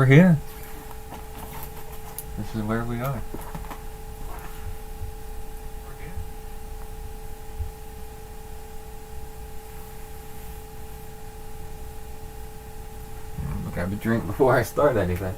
We're here. This is where we are. I'll grab a drink before I start anything.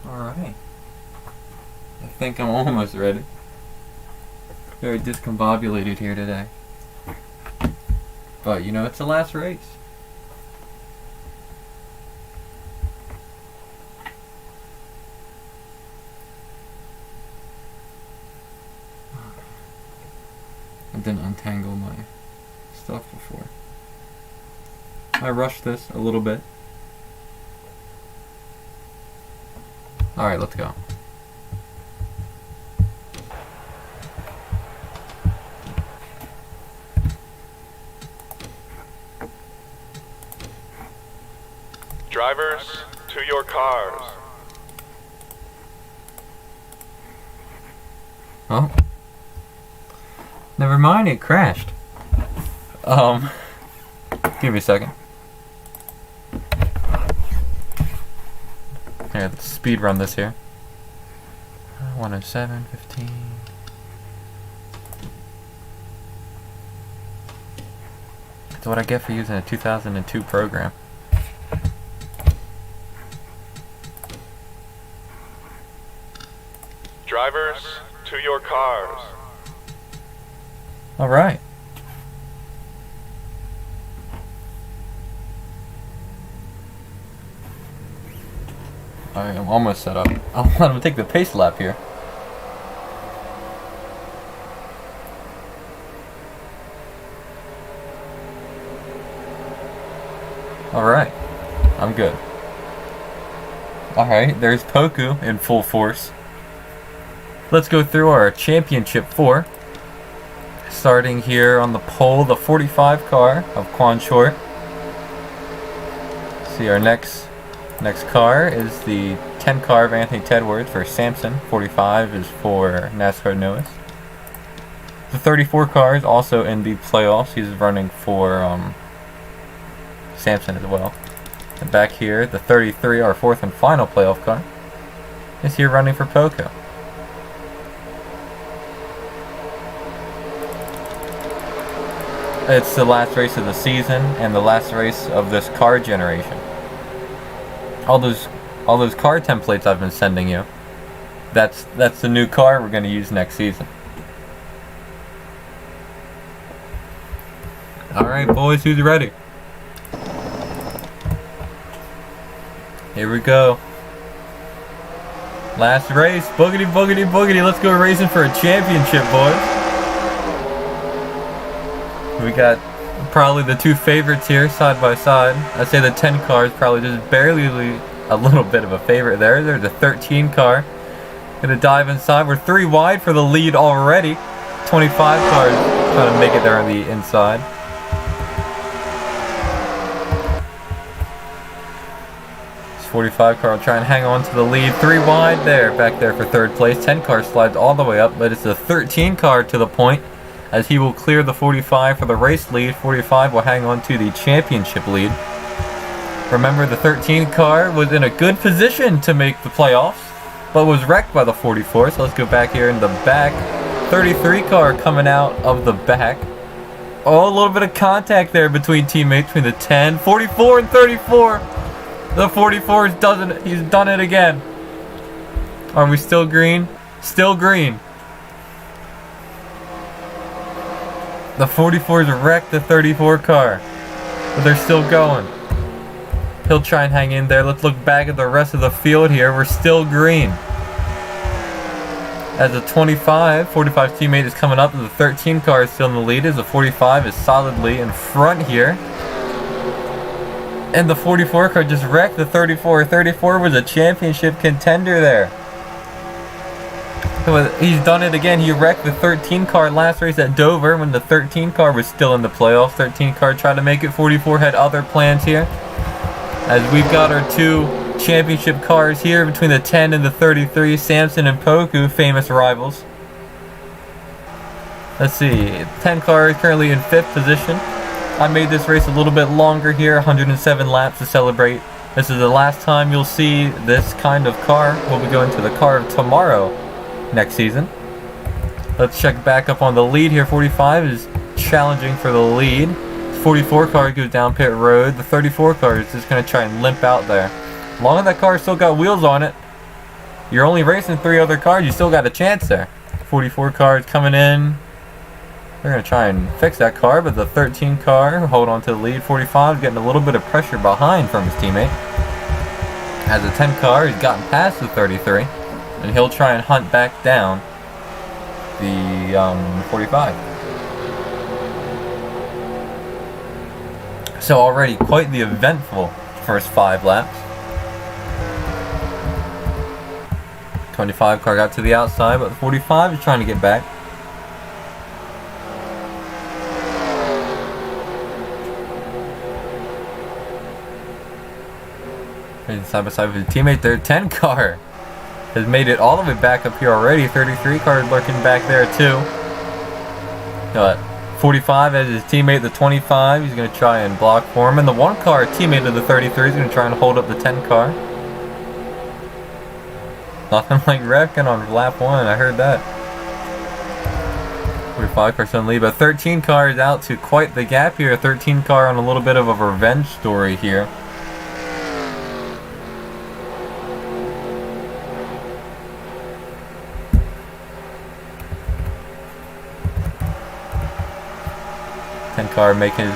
Alright. I think I'm almost ready. Very discombobulated here today. But, you know, it's the last race. I didn't untangle my stuff before. I rushed this a little bit. Alright, let's go. Drivers, to your cars. Oh. Never mind, it crashed. Give me a second. Here, let's speed run this here. 107, 15. That's what I get for using a 2002 program. Drivers, to your cars. Alright. I am almost set up. I'll let him take the pace lap here. Alright. I'm good. Alright, there's Poku in full force. Let's go through our Championship 4. Starting here on the pole, the 45 car of Quan Short. See, our next car is the 10 car of Anthony Tedworth for Samson. 45 is for NASCAR Noahs. The 34 car is also in the playoffs. He's running for Samson as well. And back here, the 33, our fourth and final playoff car, is here running for Poco. It's the last race of the season and the last race of this car generation. All those car templates I've been sending you. That's the new car we're going to use next season. All right, boys, who's ready? Here we go. Last race, boogity, boogity, boogity. Let's go racing for a championship, boys. We got probably the two favorites here, side by side. I'd say the 10 car is probably just barely a little bit of a favorite there. There's a 13 car. Gonna dive inside. We're 3 wide for the lead already. 25 cars trying to make it there on the inside. This 45 car will try and hang on to the lead. 3 wide there, back there for 3rd place. 10 car slides all the way up, but it's the 13 car to the point, as he will clear the 45 for the race lead. 45 will hang on to the championship lead. Remember, the 13 car was in a good position to make the playoffs, but was wrecked by the 44, so let's go back here in the back. 33 car coming out of the back. Oh, a little bit of contact there between teammates, between the 10, 44, and 34. The 44 he's done it again. Are we still green? Still green. The 44's wrecked the 34 car, but they're still going. He'll try and hang in there. Let's look back at the rest of the field here. We're still green. As the 45 teammate is coming up, the 13 car is still in the lead, as the 45 is solidly in front here. And the 44 car just wrecked the 34. 34 was a championship contender there. He's done it again. He wrecked the 13 car last race at Dover when the 13 car was still in the playoffs. 13 car tried to make it. 44 had other plans here. As we've got our 2 championship cars here between the 10 and the 33, Samson and Poku, famous rivals. Let's see, 10 car is currently in 5th position. I made this race a little bit longer here, 107 laps to celebrate. This is the last time you'll see this kind of car. We'll be going to the car of tomorrow next season. Let's check back up on the lead here. 45 is challenging for the lead. 44 car goes down pit road. The 34 car is just going to try and limp out there. As long as that car still got wheels on it, you're only racing 3 other cars, you still got a chance there. 44 car is coming in. They're going to try and fix that car, but the 13 car hold on to the lead. 45 is getting a little bit of pressure behind from his teammate. As the 10 car has gotten past the 33, and he'll try and hunt back down the 45. So already quite the eventful first 5 laps. 25 car got to the outside, but the 45 is trying to get back. And side by side with his teammate there. 10 car has made it all the way back up here already. 33 car is lurking back there too. But 45 has his teammate, the 25. He's going to try and block for him. And the 1 car, teammate of the 33, is going to try and hold up the 10 car. Nothing like wrecking on lap 1. I heard that. 45% lead, but 13 car is out to quite the gap here. 13 car on a little bit of a revenge story here. Car making his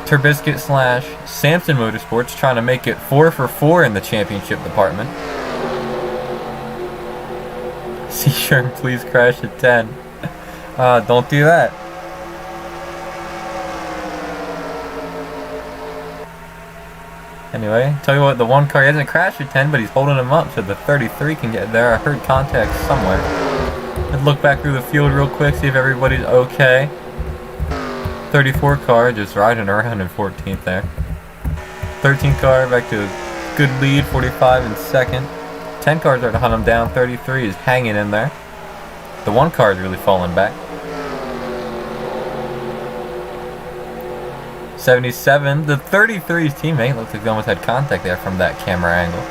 Turbiscuit / Samson Motorsports trying to make it 4 for 4 in the championship department. See Sherm, please crash at 10. Don't do that. Anyway, tell you what, the 1 car hasn't crashed at 10, but he's holding him up so the 33 can get there. I heard contact somewhere. Let's look back through the field real quick, see if everybody's okay. 34 car just riding around in 14th there. 13 car back to a good lead, 45 in 2nd. 10 cars are to hunt him down, 33 is hanging in there. The 1 car is really falling back. 77, the 33's teammate, looks like they almost had contact there from that camera angle.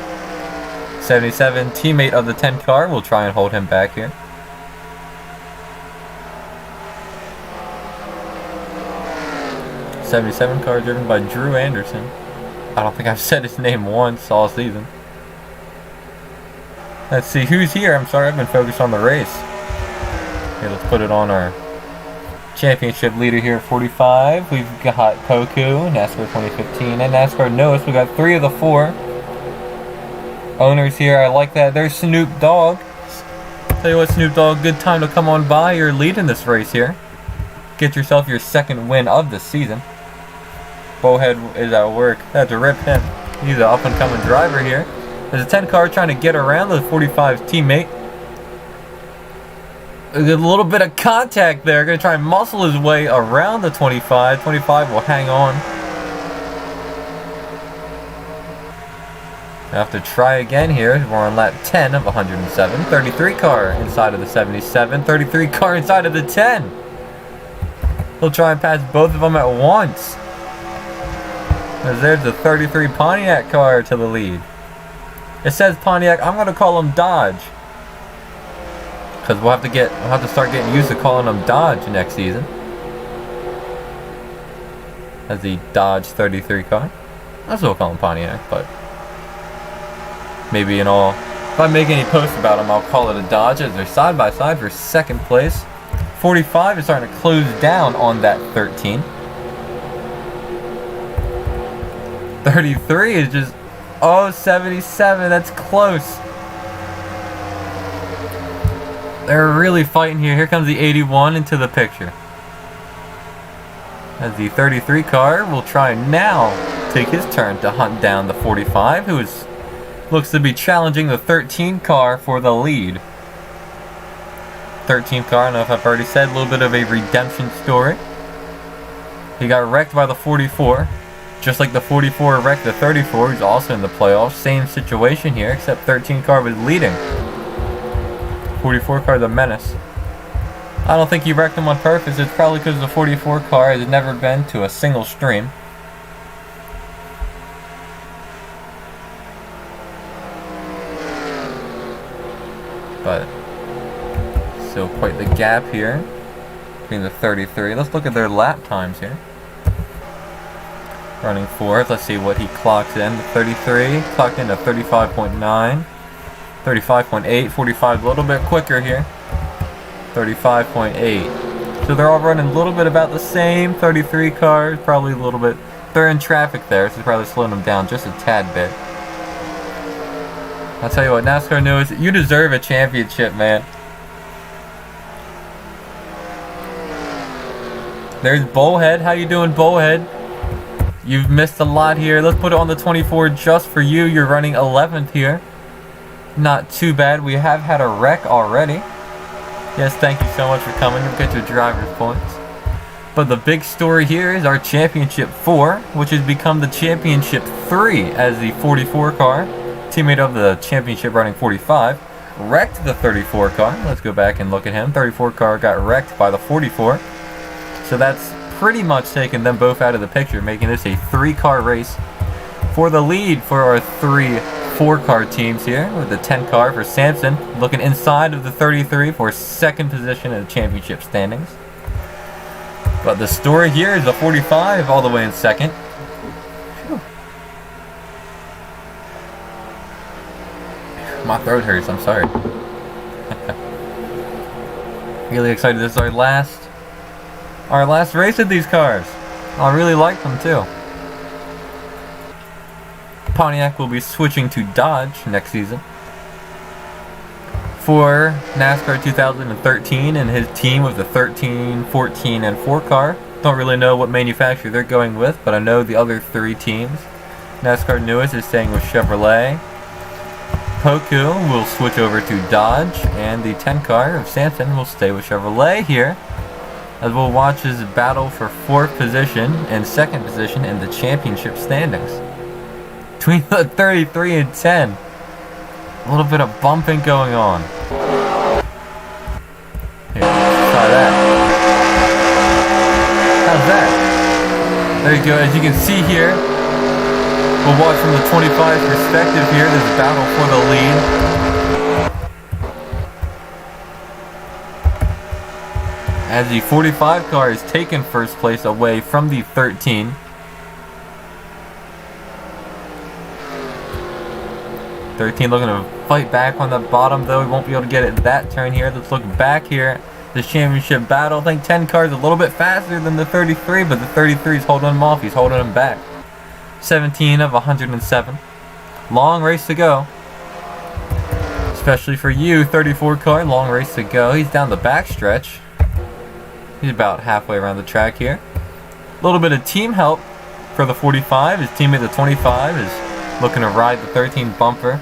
77, teammate of the 10 car, will try and hold him back here. 77 car driven by Drew Anderson. I don't think I've said his name once all season. Let's see who's here. I'm sorry, I've been focused on the race. Okay, let's put it on our championship leader here at 45. We've got Poku, NASCAR 2015, and NASCAR Noahs. We got 3 of the 4 owners here. I like that. There's Snoop Dogg. Tell you what, Snoop Dogg, good time to come on by. You're leading this race here. Get yourself your 2nd win of the season. Bowhead is at work. Had to rip him. He's an up-and-coming driver here. There's a 10 car trying to get around the 45's teammate. A little bit of contact there. Going to try and muscle his way around the 25. 25 will hang on. Have to try again here. We're on lap 10 of 107. 33 car inside of the 77. 33 car inside of the 10. He'll try and pass both of them at once. As there's the 33 Pontiac car to the lead. It says Pontiac. I'm going to call him Dodge. Because we'll have to start getting used to calling them Dodge next season. As the Dodge 33 car. I still call him Pontiac, but maybe if I make any posts about them, I'll call it a Dodge, as they're side by side for 2nd place. 45 is starting to close down on that 13. 33 is just 77. That's close. They're really fighting here. Here comes the 81 into the picture. As the 33 car will try now take his turn to hunt down the 45, who looks to be challenging the 13 car for the lead. 13 car, I don't know if I've already said, a little bit of a redemption story. He got wrecked by the 44. Just like the 44 wrecked the 34, who's also in the playoffs. Same situation here, except 13 car was leading. 44 car, the menace. I don't think he wrecked him on purpose. It's probably because the 44 car has never been to a single stream. But still quite the gap here between the 33. Let's look at their lap times here. Running 4th. Let's see what he clocked in. The 33 clocked in at 35.9. 35.8, 45 a little bit quicker here. 35.8. So they're all running a little bit about the same. 33 cars, probably a little bit. They're in traffic there, so they're probably slowing them down just a tad bit. I'll tell you what, NASCAR knows you deserve a championship, man. There's Bullhead. How you doing, Bullhead? You've missed a lot here. Let's put it on the 24 just for you. You're running 11th here. Not too bad. We have had a wreck already. Yes, thank you so much for coming. You'll get your driver's points. But the big story here is our Championship 4, which has become the Championship 3, as the 44 car, teammate of the Championship running 45, wrecked the 34 car. Let's go back and look at him. 34 car got wrecked by the 44. So that's pretty much taken them both out of the picture, making this a 3-car race for the lead for our 3 4-car teams here, with the 10 car for Sampson looking inside of the 33 for 2nd position in the championship standings. But the story here is the 45 all the way in 2nd. Whew. My throat hurts, I'm sorry. Really excited. This is our last race of these cars. I really like them too. Pontiac will be switching to Dodge next season for NASCAR 2013, and his team was the 13, 14, and 4 car. Don't really know what manufacturer they're going with, but I know the other 3 teams. NASCAR Noahs is staying with Chevrolet. Poku will switch over to Dodge, and the 10 car of Sampson will stay with Chevrolet here, as we'll watch his battle for 4th position and 2nd position in the championship standings. Between the 33 and 10. A little bit of bumping going on. Here, let's try that. How's that? There you go. As you can see here, we'll watch from the 25's perspective here. There's a battle for the lead. as the 45 car is taken first place away from the 13. Looking to fight back on the bottom, though. He won't be able to get it that turn here. Let's look back here. This championship battle. I think 10 cars a little bit faster than the 33, but the 33 is holding him off. He's holding him back. 17 of 107. Long race to go. Especially for you, 34 car. Long race to go. He's down the back stretch. He's about halfway around the track here. A little bit of team help for the 45. His teammate, the 25, is looking to ride the 13 bumper.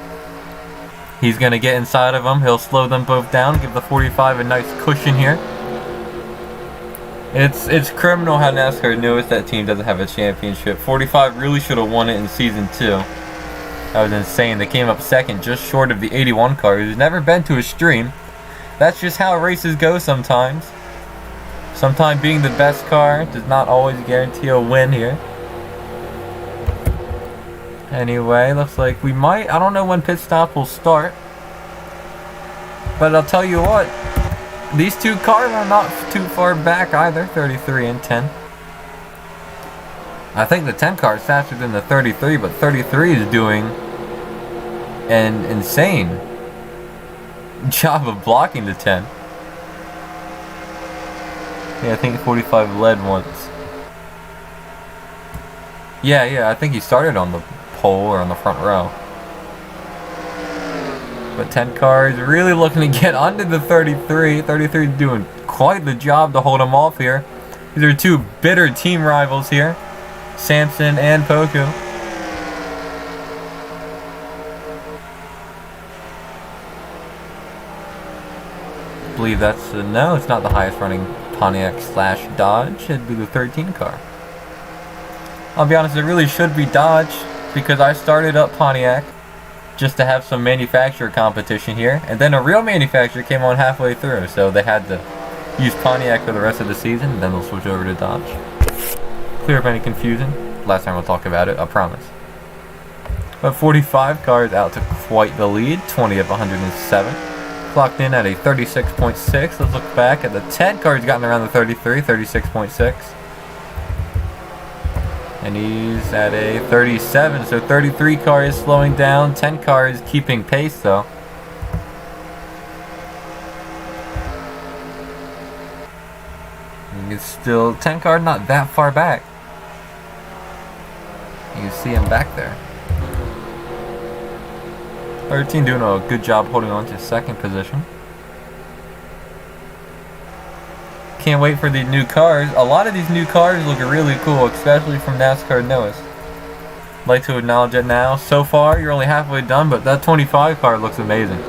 He's going to get inside of them. He'll slow them both down, give the 45 a nice cushion here. It's criminal how NASCAR knows that team doesn't have a championship. 45 really should have won it in Season 2. That was insane. They came up second, just short of the 81 car, who's never been to a stream. That's just how races go sometimes. Sometimes being the best car does not always guarantee a win here. Anyway, looks like we might. I don't know when pit stop will start. But I'll tell you what. These two cars are not too far back either. 33 and 10. I think the 10 car is faster than the 33. But 33 is doing an insane job of blocking the 10. Yeah, I think 45 led once. Yeah, I think he started on the pole or on the front row. But 10 car is really looking to get under the 33. 33 is doing quite the job to hold him off here. These are two bitter team rivals here. Samson and Poku. I believe that's no, it's not the highest running Pontiac / Dodge. It'd be the 13 car. I'll be honest, it really should be Dodge because I started up Pontiac just to have some manufacturer competition here, and then a real manufacturer came on halfway through, so they had to use Pontiac for the rest of the season, and then they'll switch over to Dodge. Clear up any confusion. Last time we'll talk about it, I promise. But 45 cars out to quite the lead, 20 of 107. Clocked in at a 36.6. Let's look back at the 10 cars gotten around the 33, 36.6. And he's at a 37, so 33 car is slowing down, 10 car is keeping pace though. It's still 10 car not that far back. You can see him back there. 13 doing a good job holding on to second position. Can't wait for the new cars. A lot of these new cars look really cool, especially from NASCAR Noah's. Like to acknowledge it now. So far, you're only halfway done, but that 25 car looks amazing.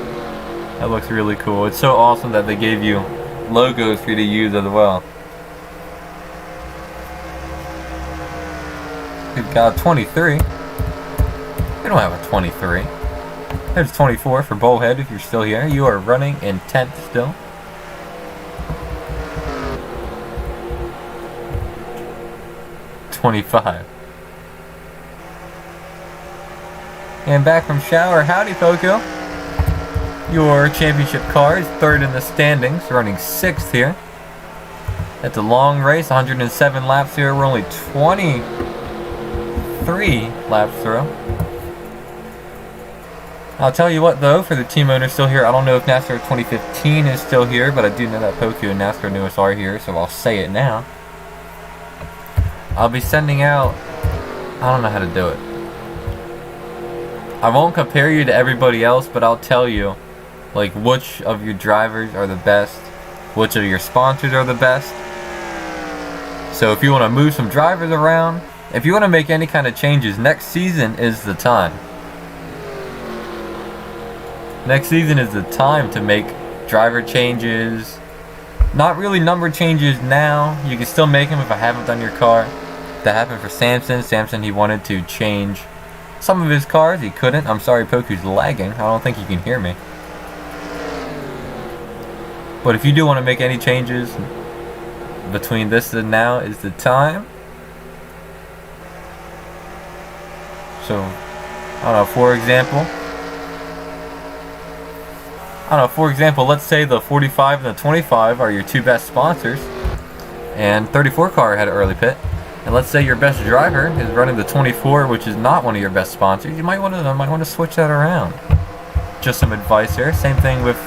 That looks really cool. It's so awesome that they gave you logos for you to use as well. We've got 23. We don't have a 23. There's 24 for Bullhead if you're still here. You are running in 10th still. $25. And back from shower, howdy Poco. Your championship car is third in the standings, running 6th here. It's a long race, 107 laps here. We're only 23 laps through. I'll tell you what though, for the team owner still here, I don't know if NASCAR 2015 is still here, but I do know that Poku and NASCAR Newest are here, so I'll say it now. I'll be sending out, I don't know how to do it. I won't compare you to everybody else, but I'll tell you, like, which of your drivers are the best, which of your sponsors are the best. So if you want to move some drivers around, if you want to make any kind of changes, next season is the time. Next season is the time to make driver changes. Not really number changes now. You can still make them if I haven't done your car. That happened for Samson. Samson, he wanted to change some of his cars. He couldn't. I'm sorry, Poku's lagging. I don't think you can hear me. But if you do want to make any changes between this and now is the time. So, I don't know, for example, I don't know, for example, let's say the 45 and the 25 are your two best sponsors, and 34 car had an early pit, and let's say your best driver is running the 24, which is not one of your best sponsors. You might want to switch that around. Just some advice here. Same thing with,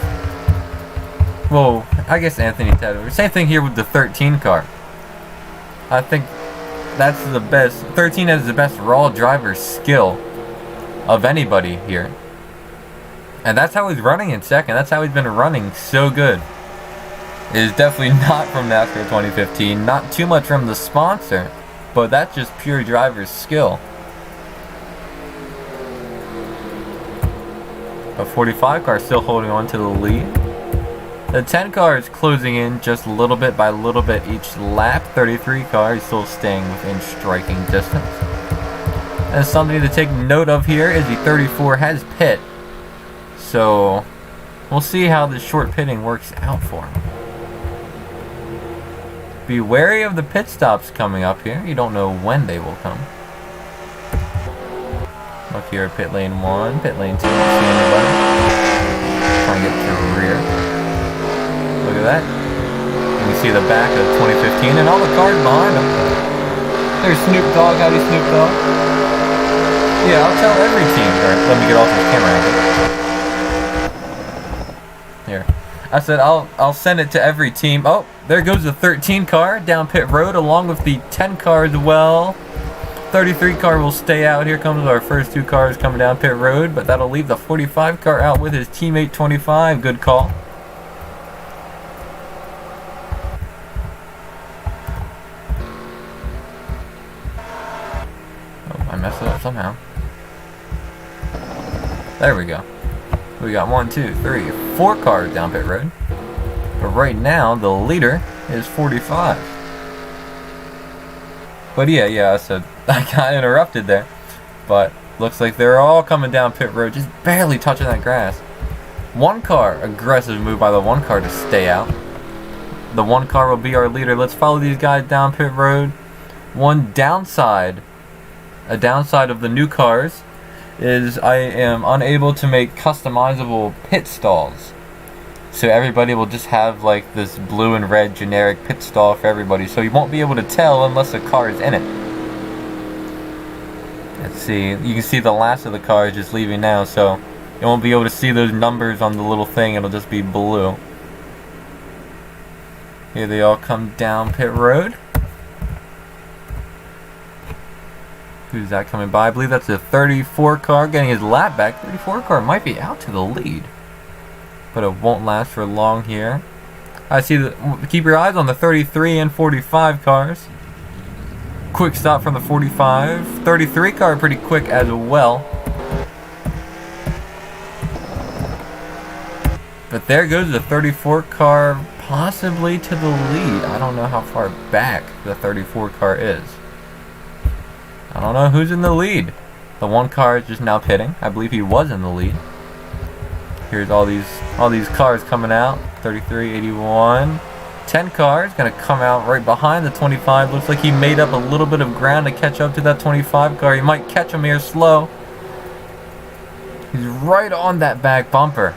well, I guess Anthony Tedworth. Same thing here with the 13 car. I think that's the best. 13 has the best raw driver skill of anybody here. And that's how he's running in second. That's how he's been running so good. It is definitely not from NASCAR 2015. Not too much from the sponsor. But that's just pure driver's skill. A 45 car still holding on to the lead. The 10 car is closing in just little bit by little bit each lap. 33 car is still staying within striking distance. And something to take note of here is the 34 has pit. So we'll see how this short pitting works out for him. Be wary of the pit stops coming up here. You don't know when they will come. Look here at pit lane 1, pit lane 2, don't see anybody. Trying to get to the rear. Look at that. You can see the back of 2015 and all the cars behind them. There's Snoop Dogg. Howdy, Snoop Dogg. Yeah, I'll tell every team. Or let me get off this camera angle. Here. I said I'll send it to every team. Oh, there goes the 13 car down pit road along with the 10 car as well. 33 car will stay out. Here comes our first two cars coming down pit road, but that'll leave the 45 car out with his teammate 25. Good call. Oh, I messed it up somehow. There we go. We got 1, 2, 3, 4 cars down pit road. But right now, the leader is 45. But yeah, I said I got interrupted there. But looks like they're all coming down pit road, just barely touching that grass. 1 car, aggressive move by the 1 car to stay out. The 1 car will be our leader. Let's follow these guys down pit road. One downside, a downside of the new cars, is I am unable to make customizable pit stalls. So everybody will just have like this blue and red generic pit stall for everybody. So you won't be able to tell unless a car is in it. Let's see. You can see the last of the car is just leaving now. So you won't be able to see those numbers on the little thing. It'll just be blue. Here they all come down pit road. Who's that coming by? I believe that's a 34 car getting his lap back. 34 car might be out to the lead. But it won't last for long here. I see that. Keep your eyes on the 33 and 45 cars. Quick stop from the 45. 33 car pretty quick as well. But there goes the 34 car possibly to the lead. I don't know how far back the 34 car is. I don't know who's in the lead. The 1 car is just now pitting. I believe he was in the lead. Here's all these cars coming out. 33, 81. 10 cars gonna come out right behind the 25. Looks like he made up a little bit of ground to catch up to that 25 car. He might catch him here slow. He's right on that back bumper.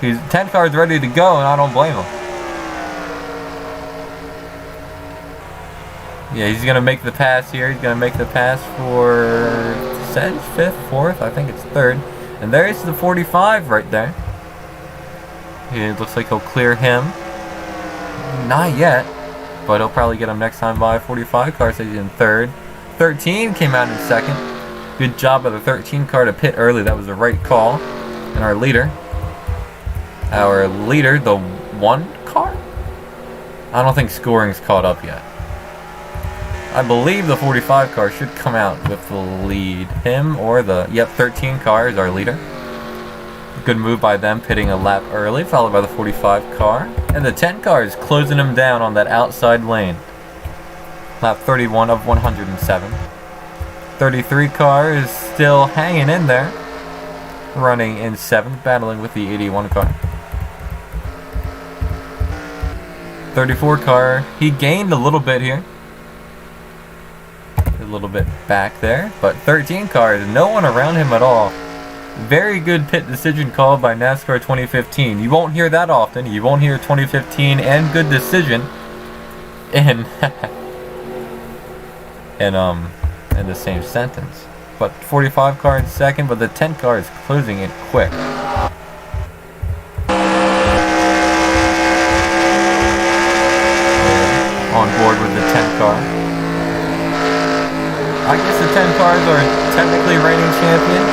10 cars ready to go, and I don't blame him. Yeah, he's going to make the pass here. He's going to make the pass for, said 5th, 4th, I think it's 3rd. And there's the 45 right there. It looks like he'll clear him. Not yet, but he'll probably get him next time by. 45 car says he's in 3rd. 13 came out in 2nd. Good job by the 13 car to pit early. That was the right call. And our leader, the 1 car? I don't think scoring's caught up yet. I believe the 45 car should come out with the lead. Him or the, 13 car is our leader. Good move by them, pitting a lap early, followed by the 45 car. And the 10 car is closing him down on that outside lane. Lap 31 of 107. 33 car is still hanging in there. Running in 7th, battling with the 81 car. 34 car, he gained a little bit here. A little bit back there, but 13 car, no one around him at all. Very good pit decision call by NASCAR 2015. You won't hear that often. You won't hear 2015 and good decision in in the same sentence. But 45 car in second, but the 10 car is closing it quick. On board with the 10 car. I guess the 10 cars are technically reigning champion.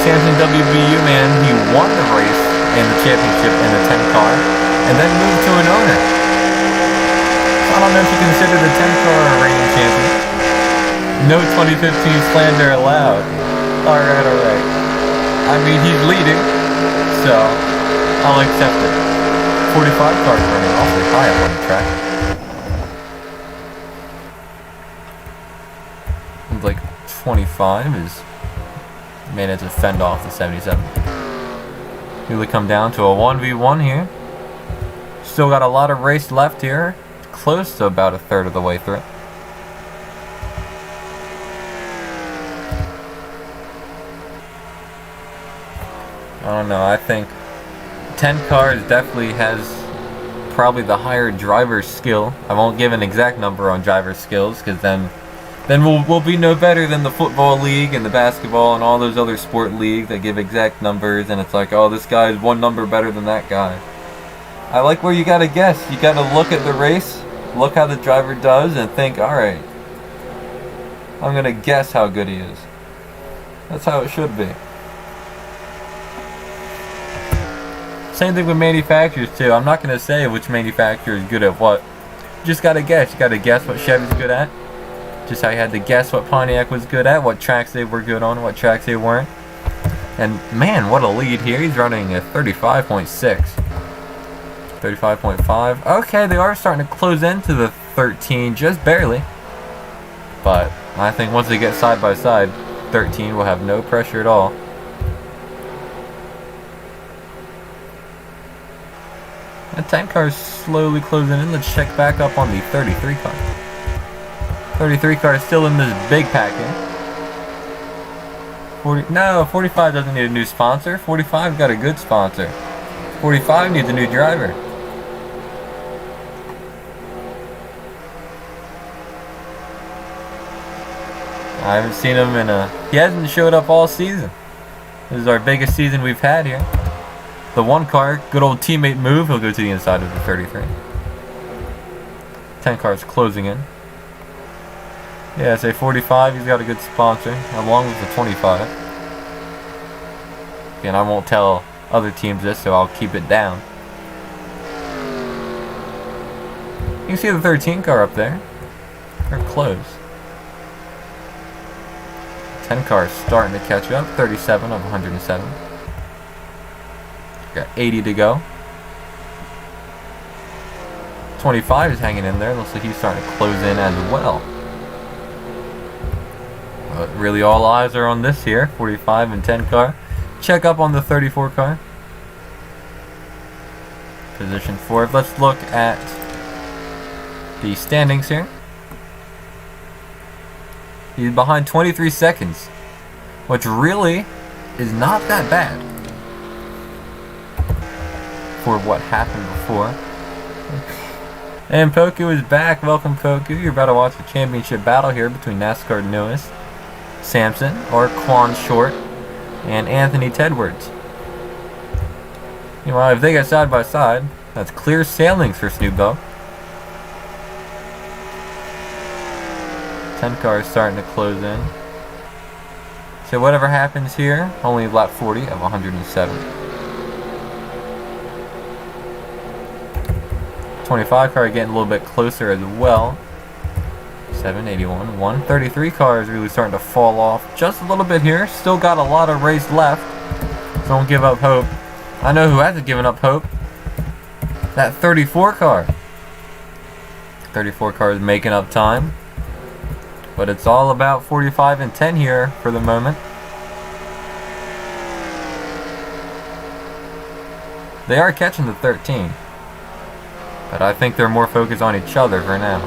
Samson WBU man, he won the race and the championship in the 10 car, and then moved to an owner. So I don't know if you consider the 10 car a reigning champion. No 2015 slander allowed. Alright. I mean, he's leading, so I'll accept it. 45 cars running awfully high up on the track. Like 25 is managed to fend off the 77. Really come down to a 1v1 here. Still got a lot of race left here. Close to about a third of the way through. I don't know, I think 10 cars definitely has probably the higher driver skill. I won't give an exact number on driver skills because then we'll be no better than the football league and the basketball and all those other sport leagues that give exact numbers, and it's like, oh, this guy is one number better than that guy. I like where you gotta guess. You gotta look at the race, look how the driver does, and think, alright, I'm gonna guess how good he is. That's how it should be. Same thing with manufacturers too. I'm not gonna say which manufacturer is good at what. You just gotta guess. You gotta guess what Chevy's good at. Just how you had to guess what Pontiac was good at, what tracks they were good on, what tracks they weren't. And man, what a lead here. He's running a 35.6. 35.5. Okay, they are starting to close into the 13, just barely. But I think once they get side by side, 13 will have no pressure at all. The 10 car is slowly closing in. Let's check back up on the 33 car. 33 car is still in this big pack here. 45 doesn't need a new sponsor. 45 got a good sponsor. 45 needs a new driver. I haven't seen him he hasn't showed up all season. This is our biggest season we've had here. The 1 car, good old teammate move, he'll go to the inside of the 33. 10 car is closing in. Yeah, say 45, he's got a good sponsor, along with the 25. Again, I won't tell other teams this, so I'll keep it down. You can see the 13 car up there. They're close. 10 car is starting to catch up, 37 of 107. Got 80 to go. 25 is hanging in there. Looks like he's starting to close in as well. But really all eyes are on this here, 45 and 10 car. Check up on the 34 car. Position 4. Let's look at the standings here. He's behind 23 seconds, which really is not that bad for what happened before. And Poku is back. Welcome, Poku. You're about to watch the championship battle here between NASCAR Newest, Samson, or Quan Short, and Anthony Tedwards. You know, if they get side by side, that's clear sailings for Snoop Dogg. 10 car is starting to close in. So whatever happens here, only lap 40 of 107. 25 car getting a little bit closer as well. 781. 133 car is really starting to fall off just a little bit here. Still got a lot of race left. Don't give up hope. I know who hasn't given up hope. That 34 car. 34 car is making up time. But it's all about 45 and 10 here for the moment. They are catching the 13. But I think they're more focused on each other for now.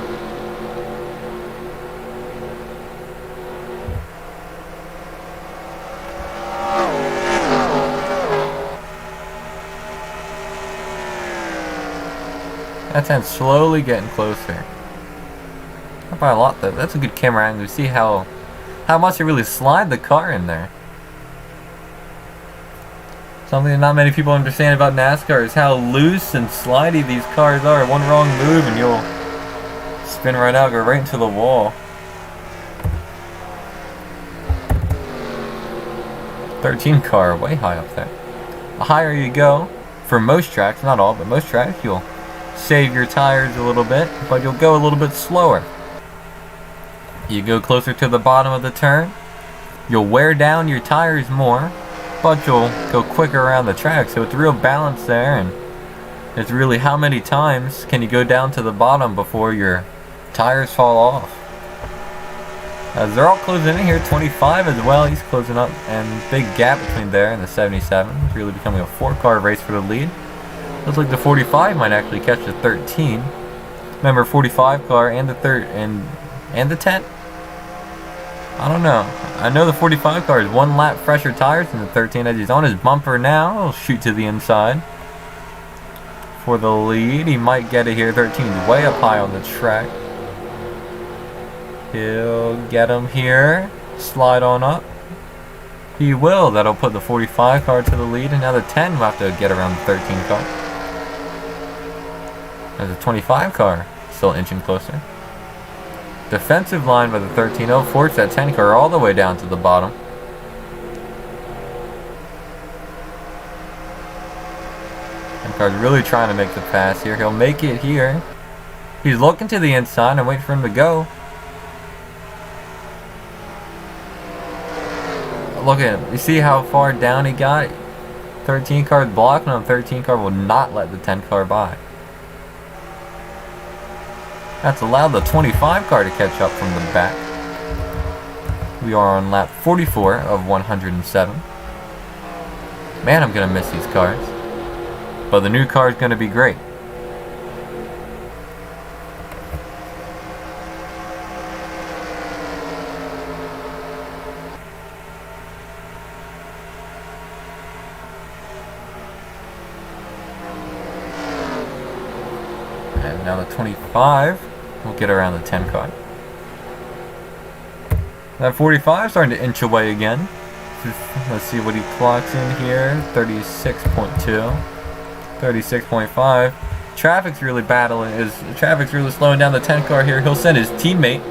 That 10 slowly getting closer. Not by a lot though. That's a good camera angle. You see how much it really slide the car in there. Something that not many people understand about NASCAR is how loose and slidey these cars are. One wrong move and you'll spin right out, go right into the wall. 13 car, way high up there. The higher you go, for most tracks, not all, but most tracks, you'll save your tires a little bit, but you'll go a little bit slower. You go closer to the bottom of the turn, you'll wear down your tires more, but you'll go quicker around the track. So it's a real balance there, and it's really how many times can you go down to the bottom before your tires fall off. As they're all closing in here, 25 as well, he's closing up, and big gap between there and the 77. It's really becoming a 4-car race for the lead. Looks like the 45 might actually catch the 13. Remember, 45 car and the and the 10? I don't know. I know the 45 car is 1 lap fresher tires than the 13. As he's on his bumper now, he'll shoot to the inside for the lead. He might get it here. 13's way up high on the track. He'll get him here. Slide on up. He will. That'll put the 45 car to the lead, and now the 10 will have to get around the 13 car. There's a 25 car still inching closer. Defensive line by the 13. Oh, force that 10 car all the way down to the bottom. And car's really trying to make the pass here. He'll make it here. He's looking to the inside and waiting for him to go. Look at him. You see how far down he got? 13 car blocking him. 13 car will not let the 10 car by. That's allowed the 25 car to catch up from the back. We are on lap 44 of 107. Man, I'm going to miss these cars. But the new car is going to be great. And now the 25 will get around the 10 car. That 45 starting to inch away again. Let's see what he clocks in here. 36.2. 36.5. Traffic's really traffic's really slowing down the 10 car here. He'll send his teammate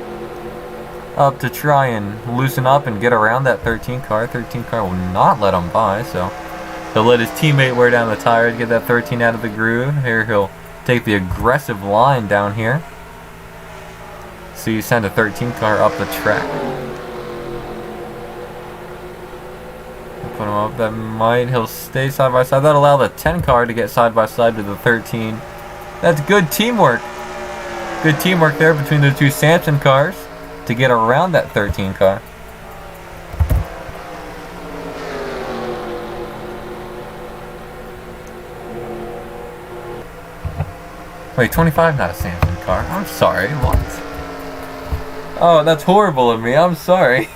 up to try and loosen up and get around that 13 car. 13 car will not let him by, so he'll let his teammate wear down the tires, get that 13 out of the groove. Here he'll take the aggressive line down here. So you send a 13 car up the track. Put him up. That might. He'll stay side by side. That'll allow the 10 car to get side by side with the 13. That's good teamwork. Good teamwork there between the two Samson cars to get around that 13 car. Wait, 25 not a Samson car. I'm sorry. What? Oh, that's horrible of me. I'm sorry.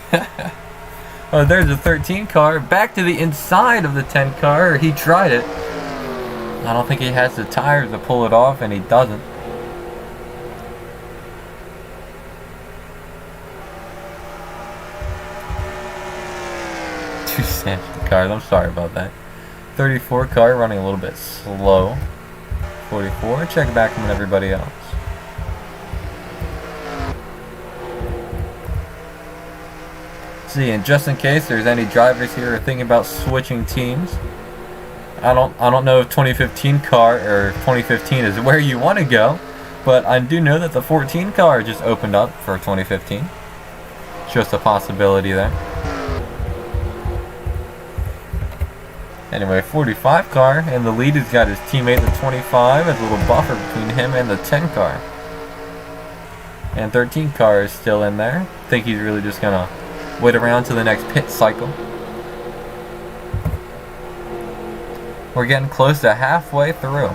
Oh, there's a 13 car. Back to the inside of the 10 car. He tried it. I don't think he has the tires to pull it off, and he doesn't. Two Samson cars. I'm sorry about that. 34 car running a little bit slow. 44. Check back from everybody else. See, and just in case there's any drivers here who are thinking about switching teams, I don't know if 2015 car or 2015 is where you want to go, but I do know that the 14 car just opened up for 2015. It's just a possibility there. Anyway, 45 car, and the lead has got his teammate, the 25, as a little buffer between him and the 10 car. And 13 car is still in there. I think he's really just gonna wait around to the next pit cycle. We're getting close to halfway through.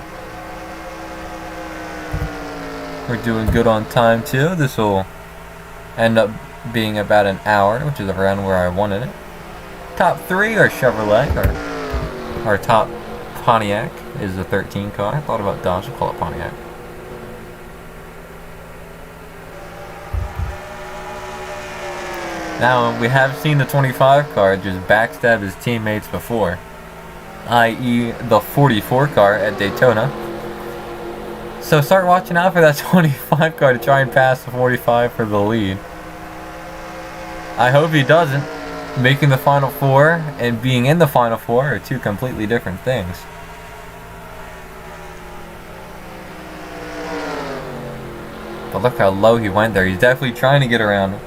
We're doing good on time too. This will end up being about an hour, which is around where I wanted it. Top 3 are Chevrolet, or our top Pontiac is the 13 car. I thought about Dodge, I'll call it Pontiac. Now, we have seen the 25 car just backstab his teammates before, i.e. the 44 car at Daytona. So start watching out for that 25 car to try and pass the 45 for the lead. I hope he doesn't. Making the Final Four and being in the Final Four are two completely different things. But look how low he went there. He's definitely trying to get around him.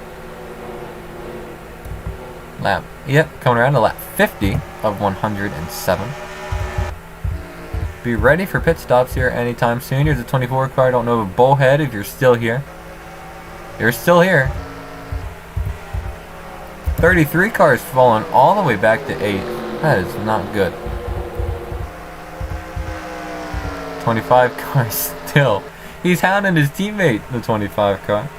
Coming around to lap 50 of 107. Be ready for pit stops here anytime soon. Here's a 24 car. I don't know if Bullhead, if you're still here. You're still here. 33 cars falling all the way back to 8. That is not good. 25 cars still. He's hounding his teammate, the 25 car.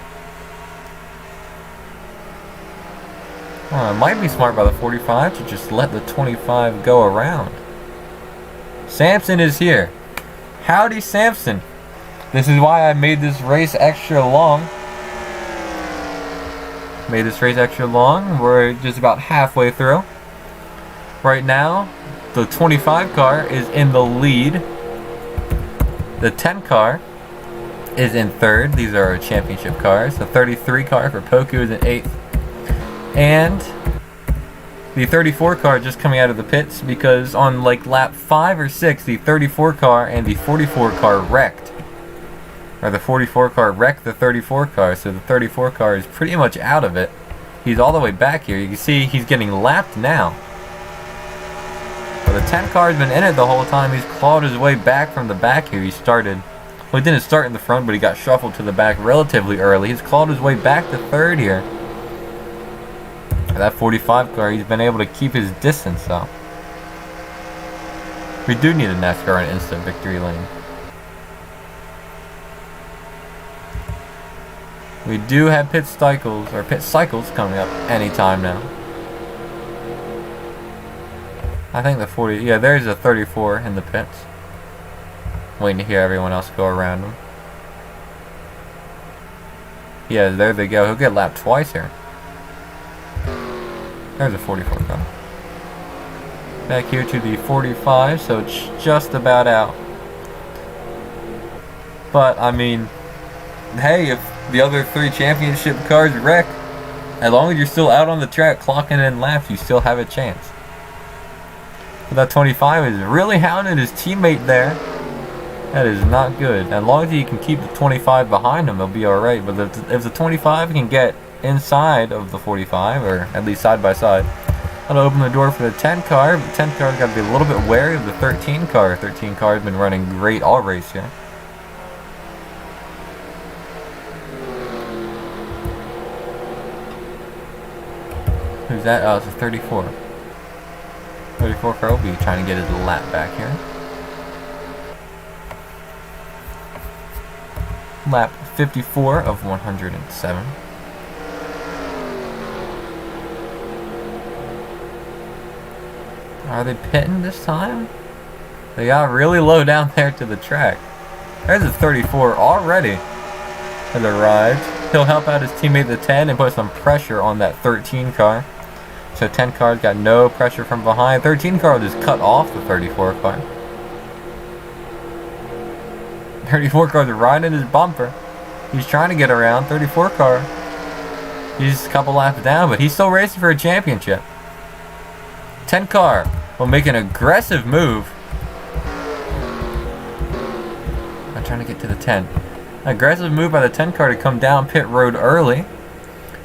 It might be smart by the 45 to just let the 25 go around. Samson is here. Howdy, Samson. This is why I made this race extra long. We're just about halfway through. Right now, the 25 car is in the lead. The 10 car is in third. These are our championship cars. The 33 car for Poku is in 8th. And the 34 car just coming out of the pits because on like lap 5 or 6, the 34 car and the 44 car wrecked. Or the 44 car wrecked the 34 car, so the 34 car is pretty much out of it. He's all the way back here. You can see he's getting lapped now. But the 10 car has been in it the whole time. He's clawed his way back from the back here. He started, well, he didn't start in the front, but he got shuffled to the back relatively early. He's clawed his way back to third here. That 45 car, he's been able to keep his distance though. We do need a NASCAR in instant victory lane. We do have pit cycles coming up anytime now. I think the 40, yeah, there's a 34 in the pits. Waiting to hear everyone else go around him. Yeah, there they go. He'll get lapped twice here. There's a 44 coming. Back here to the 45, so it's just about out. But, I mean, hey, if the other 3 championship cars wreck, as long as you're still out on the track clocking in laps, you still have a chance. But that 25 is really hounding his teammate there. That is not good. As long as he can keep the 25 behind him, he'll be alright. But if the 25 can get inside of the 45, or at least side by side, that'll open the door for the 10 car. But the 10 car's got to be a little bit wary of the 13 car. 13 car has been running great all race here. Who's that? Oh, it's a 34. 34 car will be trying to get his lap back here. Lap 54 of 107. Are they pitting this time? They got really low down there to the track. There's a 34 already has arrived. He'll help out his teammate the 10 and put some pressure on that 13 car. So 10 car's got no pressure from behind. 13 car will just cut off the 34 car. 34 car's riding his bumper. He's trying to get around. 34 car. He's a couple laps down, but he's still racing for a championship. 10 car will make an aggressive move. I'm trying to get to the 10. Aggressive move by the 10 car to come down pit road early,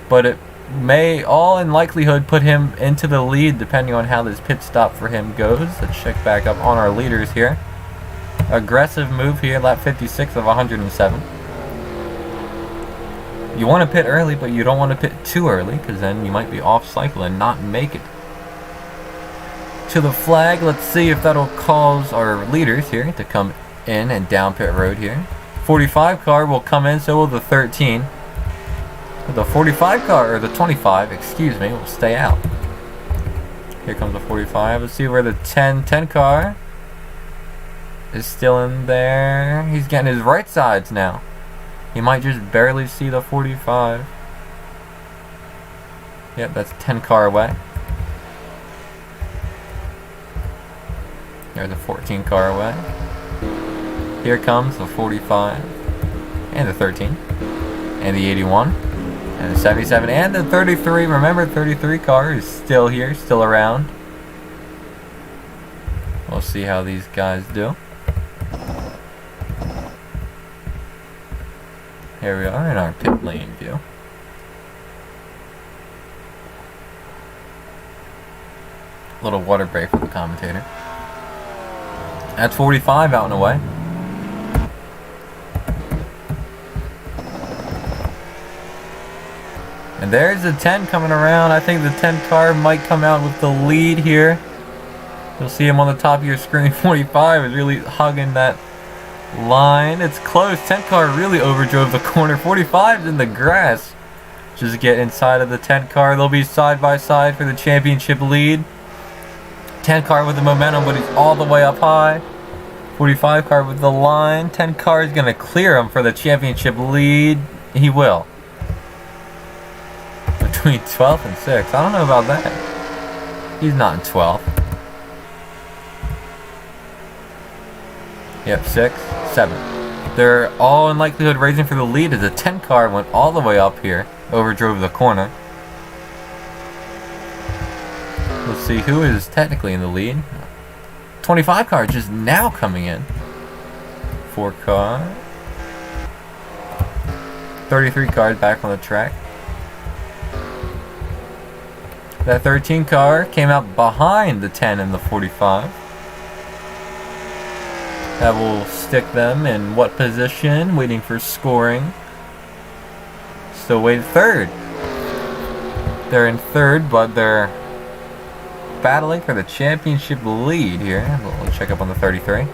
but it may all in likelihood put him into the lead depending on how this pit stop for him goes. Let's check back up on our leaders here. Aggressive move here, lap 56 of 107. You want to pit early, but you don't want to pit too early because then you might be off cycle and not make it to the flag. Let's see if that'll cause our leaders here to come in and down pit road here. 45 car will come in, so will the 13. The 45 car, or the 25, excuse me, will stay out. Here comes the 45. Let's see where the 10 car is still in there. He's getting his right sides now. He might just barely see the 45. Yep, that's 10 car away. There's a 14 car away. Here comes the 45 and the 13 and the 81 and the 77 and the 33. Remember, 33 car is still here, still around. We'll see how these guys do. Here we are in our pit lane view. Little water break for the commentator. That's 45 out and away. And there's the 10 coming around. I think the 10 car might come out with the lead here. You'll see him on the top of your screen. 45 is really hugging that line. It's close. 10 car really overdrove the corner. 45's in the grass. Just get inside of the 10 car. They'll be side by side for the championship lead. 10 car with the momentum, but he's all the way up high. 45 car with the line. 10 car is going to clear him for the championship lead. He will. Between 12th and 6th. I don't know about that. He's not in 12th. Yep, 6th, 7th. They're all in likelihood racing for the lead as the 10 car went all the way up here. Overdrove the corner. Let's see who is technically in the lead. 25 car just now coming in. 4 car. 33 cars back on the track. That 13 car came out behind the 10 and the 45. That will stick them in what position? Waiting for scoring. Still waiting third. They're in third, but they're battling for the championship lead here. We'll check up on the 33.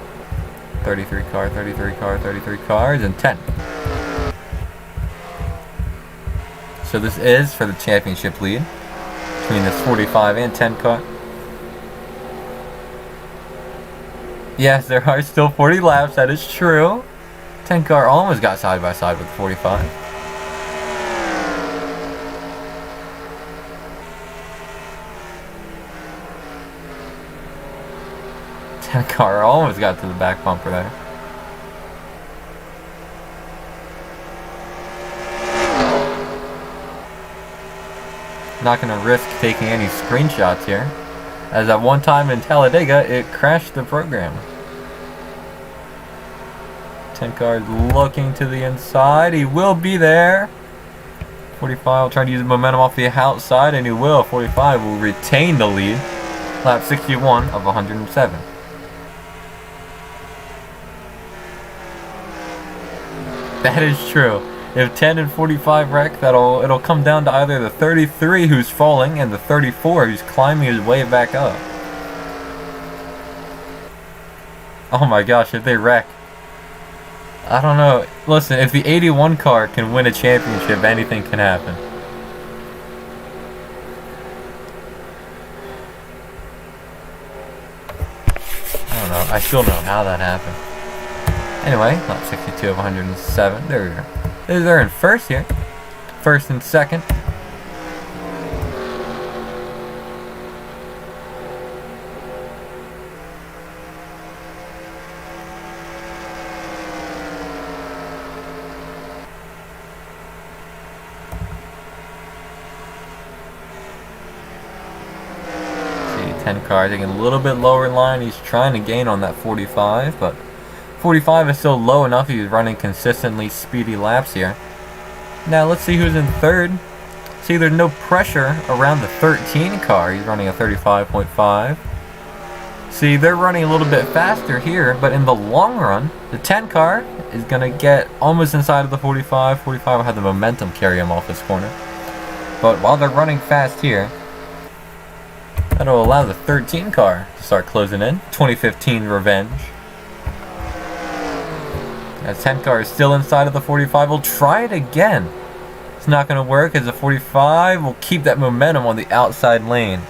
33 car, 33 car, 33 cars, and 10. So this is for the championship lead between this 45 and 10 car. Yes, there are still 40 laps, that is true. 10 car almost got side by side with 45. That car almost got to the back bumper there. Not going to risk taking any screenshots here, as at one time in Talladega it crashed the program. 10 car looking to the inside. He will be there. 45 will try to use the momentum off the outside, and he will. 45 will retain the lead. Lap 61 of 107. That is true. If 10 and 45 wreck, it'll come down to either the 33 who's falling and the 34 who's climbing his way back up. Oh my gosh, if they wreck. I don't know. Listen, if the 81 car can win a championship, anything can happen. I don't know. I still don't know how that happened. Anyway, lap 62 of 107. There we go. They're in first here. First and second. See, 10 car taking a little bit lower in line. He's trying to gain on that 45, but 45 is still low enough. He's running consistently speedy laps here. Now let's see who's in third. See, there's no pressure around the 13 car. He's running a 35.5. See, they're running a little bit faster here, but in the long run, the 10 car is going to get almost inside of the 45. 45 will have the momentum carry him off this corner. But while they're running fast here, that'll allow the 13 car to start closing in. 2015 revenge. As 10 car is still inside of the 45, we'll try it again. It's not going to work as the 45 will keep that momentum on the outside lane.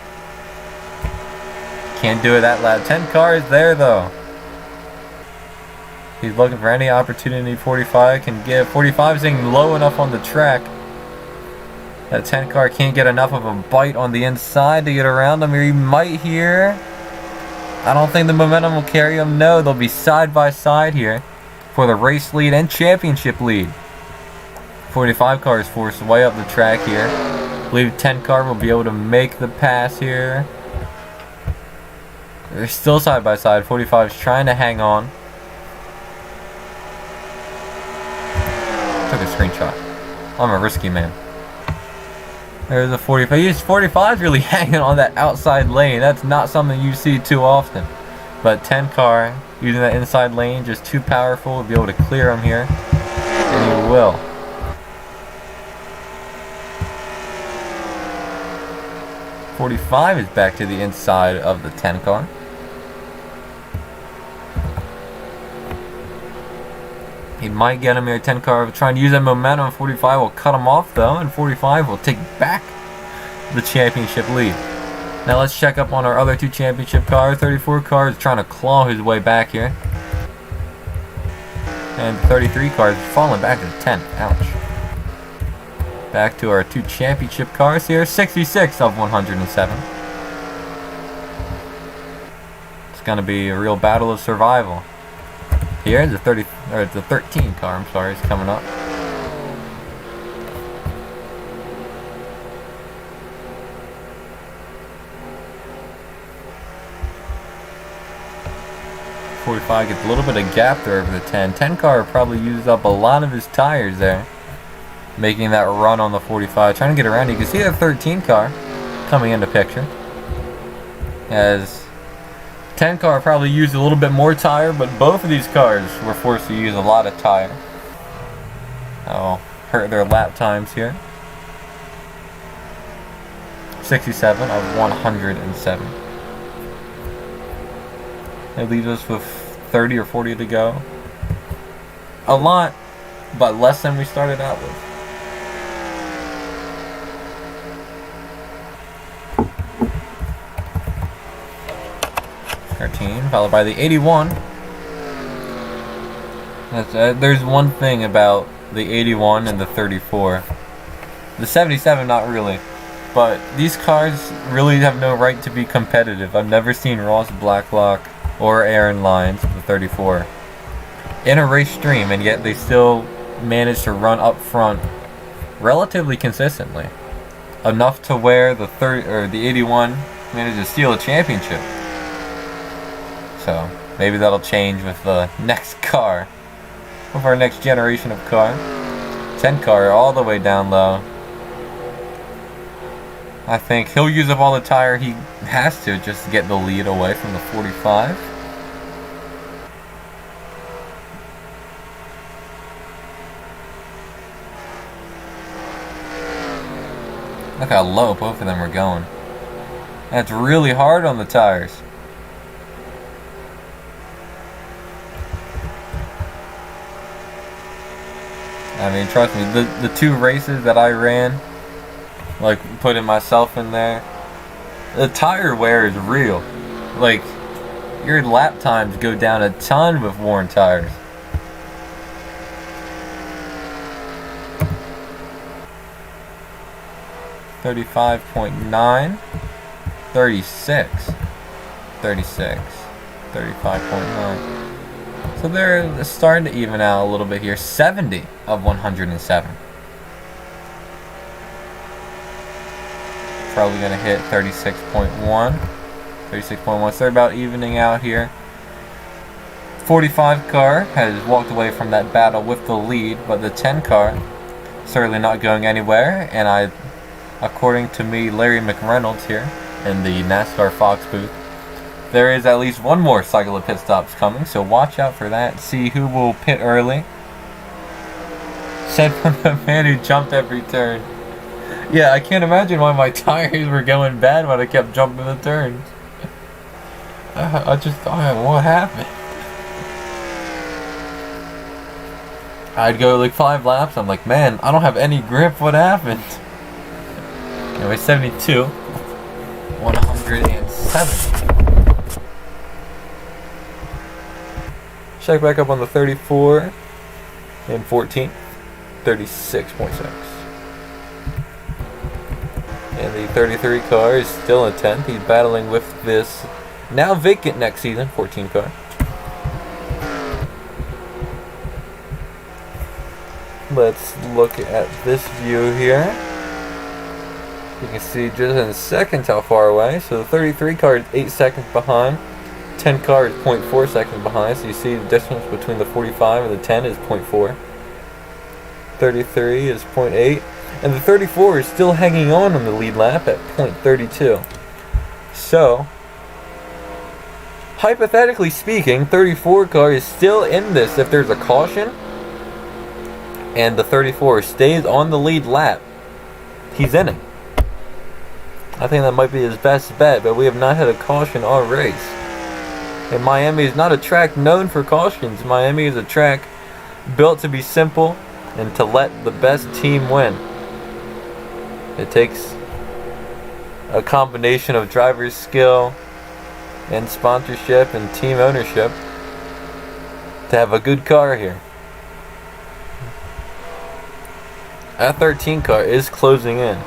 Can't do it that loud. 10 car is there though. He's looking for any opportunity 45 can give. 45 is staying low enough on the track That 10 car can't get enough of a bite on the inside to get around him. He might here. I don't think the momentum will carry him. No, they'll be side by side here for the race lead and championship lead. 45 car is forced way up the track here. I believe 10 car will be able to make the pass here. They're still side by side. 45 is trying to hang on. Took a screenshot. I'm a risky man. There's a 45. 45 is really hanging on that outside lane. That's not something you see too often. But 10 car using that inside lane, just too powerful to be able to clear him here. And he will. .45 is back to the inside of the 10 car. He might get him here. 10 car trying to use that momentum. 45 will cut him off though, and 45 will take back the championship lead. Now let's check up on our other two championship cars. 34 car is trying to claw his way back here, and 33 car is falling back to 10. Ouch. Back to our two championship cars here. 66 of 107. It's gonna be a real battle of survival. Here, the 13 car, I'm sorry, is coming up. .45 gets a little bit of gap there over the 10. 10 car probably used up a lot of his tires there, making that run on the 45. Trying to get around. You can see that 13 car coming into picture. As 10 car probably used a little bit more tire, but both of these cars were forced to use a lot of tire. That'll hurt their lap times here. 67 of 107. It leaves us with 30 or 40 to go. A lot, but less than we started out with. Followed by the 81. There's one thing about the 81 and the 34. The 77, not really. But these cars really have no right to be competitive. I've never seen Ross Blacklock or Aaron Lyons, the 34, in a race stream, and yet they still manage to run up front relatively consistently. Enough to where the 81 managed to steal a championship. So maybe that'll change with the next car, with our next generation of car. 10 car all the way down low. I think he'll use up all the tire he has to just to get the lead away from the 45. Look how low both of them are going. That's really hard on the tires. I mean, trust me, the two races that I ran, like putting myself in there, the tire wear is real. Like, your lap times go down a ton with worn tires. .9, 36, 36, 35.9. So they're starting to even out a little bit here. 70 of 107. Probably going to hit 36.1. 36.1. So they're about evening out here. 45 car has walked away from that battle with the lead, but the 10 car certainly not going anywhere. And according to me, Larry McReynolds here in the NASCAR Fox booth, there is at least one more cycle of pit stops coming, so watch out for that. See who will pit early. Said from the man who jumped every turn. Yeah, I can't imagine why my tires were going bad when I kept jumping the turns. I just thought, what happened? I'd go like 5 laps, I'm like, man, I don't have any grip, what happened? Anyway, 72. 107. Check back up on the 34 and 14. 36.6. And the 33 car is still in 10th. He's battling with this now vacant next season 14 car. Let's look at this view here. You can see just in seconds how far away. So the 33 car is 8 seconds behind. 10 car is 0.4 seconds behind. So you see the difference between the 45 and the 10 is 0.4. 33 is 0.8. And the 34 is still hanging on the lead lap at 0.32. So, hypothetically speaking, 34 car is still in this if there's a caution. And the 34 stays on the lead lap. He's in it. I think that might be his best bet, but we have not had a caution all race. And Miami is not a track known for cautions. Miami is a track built to be simple and to let the best team win. It takes a combination of driver's skill and sponsorship and team ownership to have a good car here. That 13 car is closing in.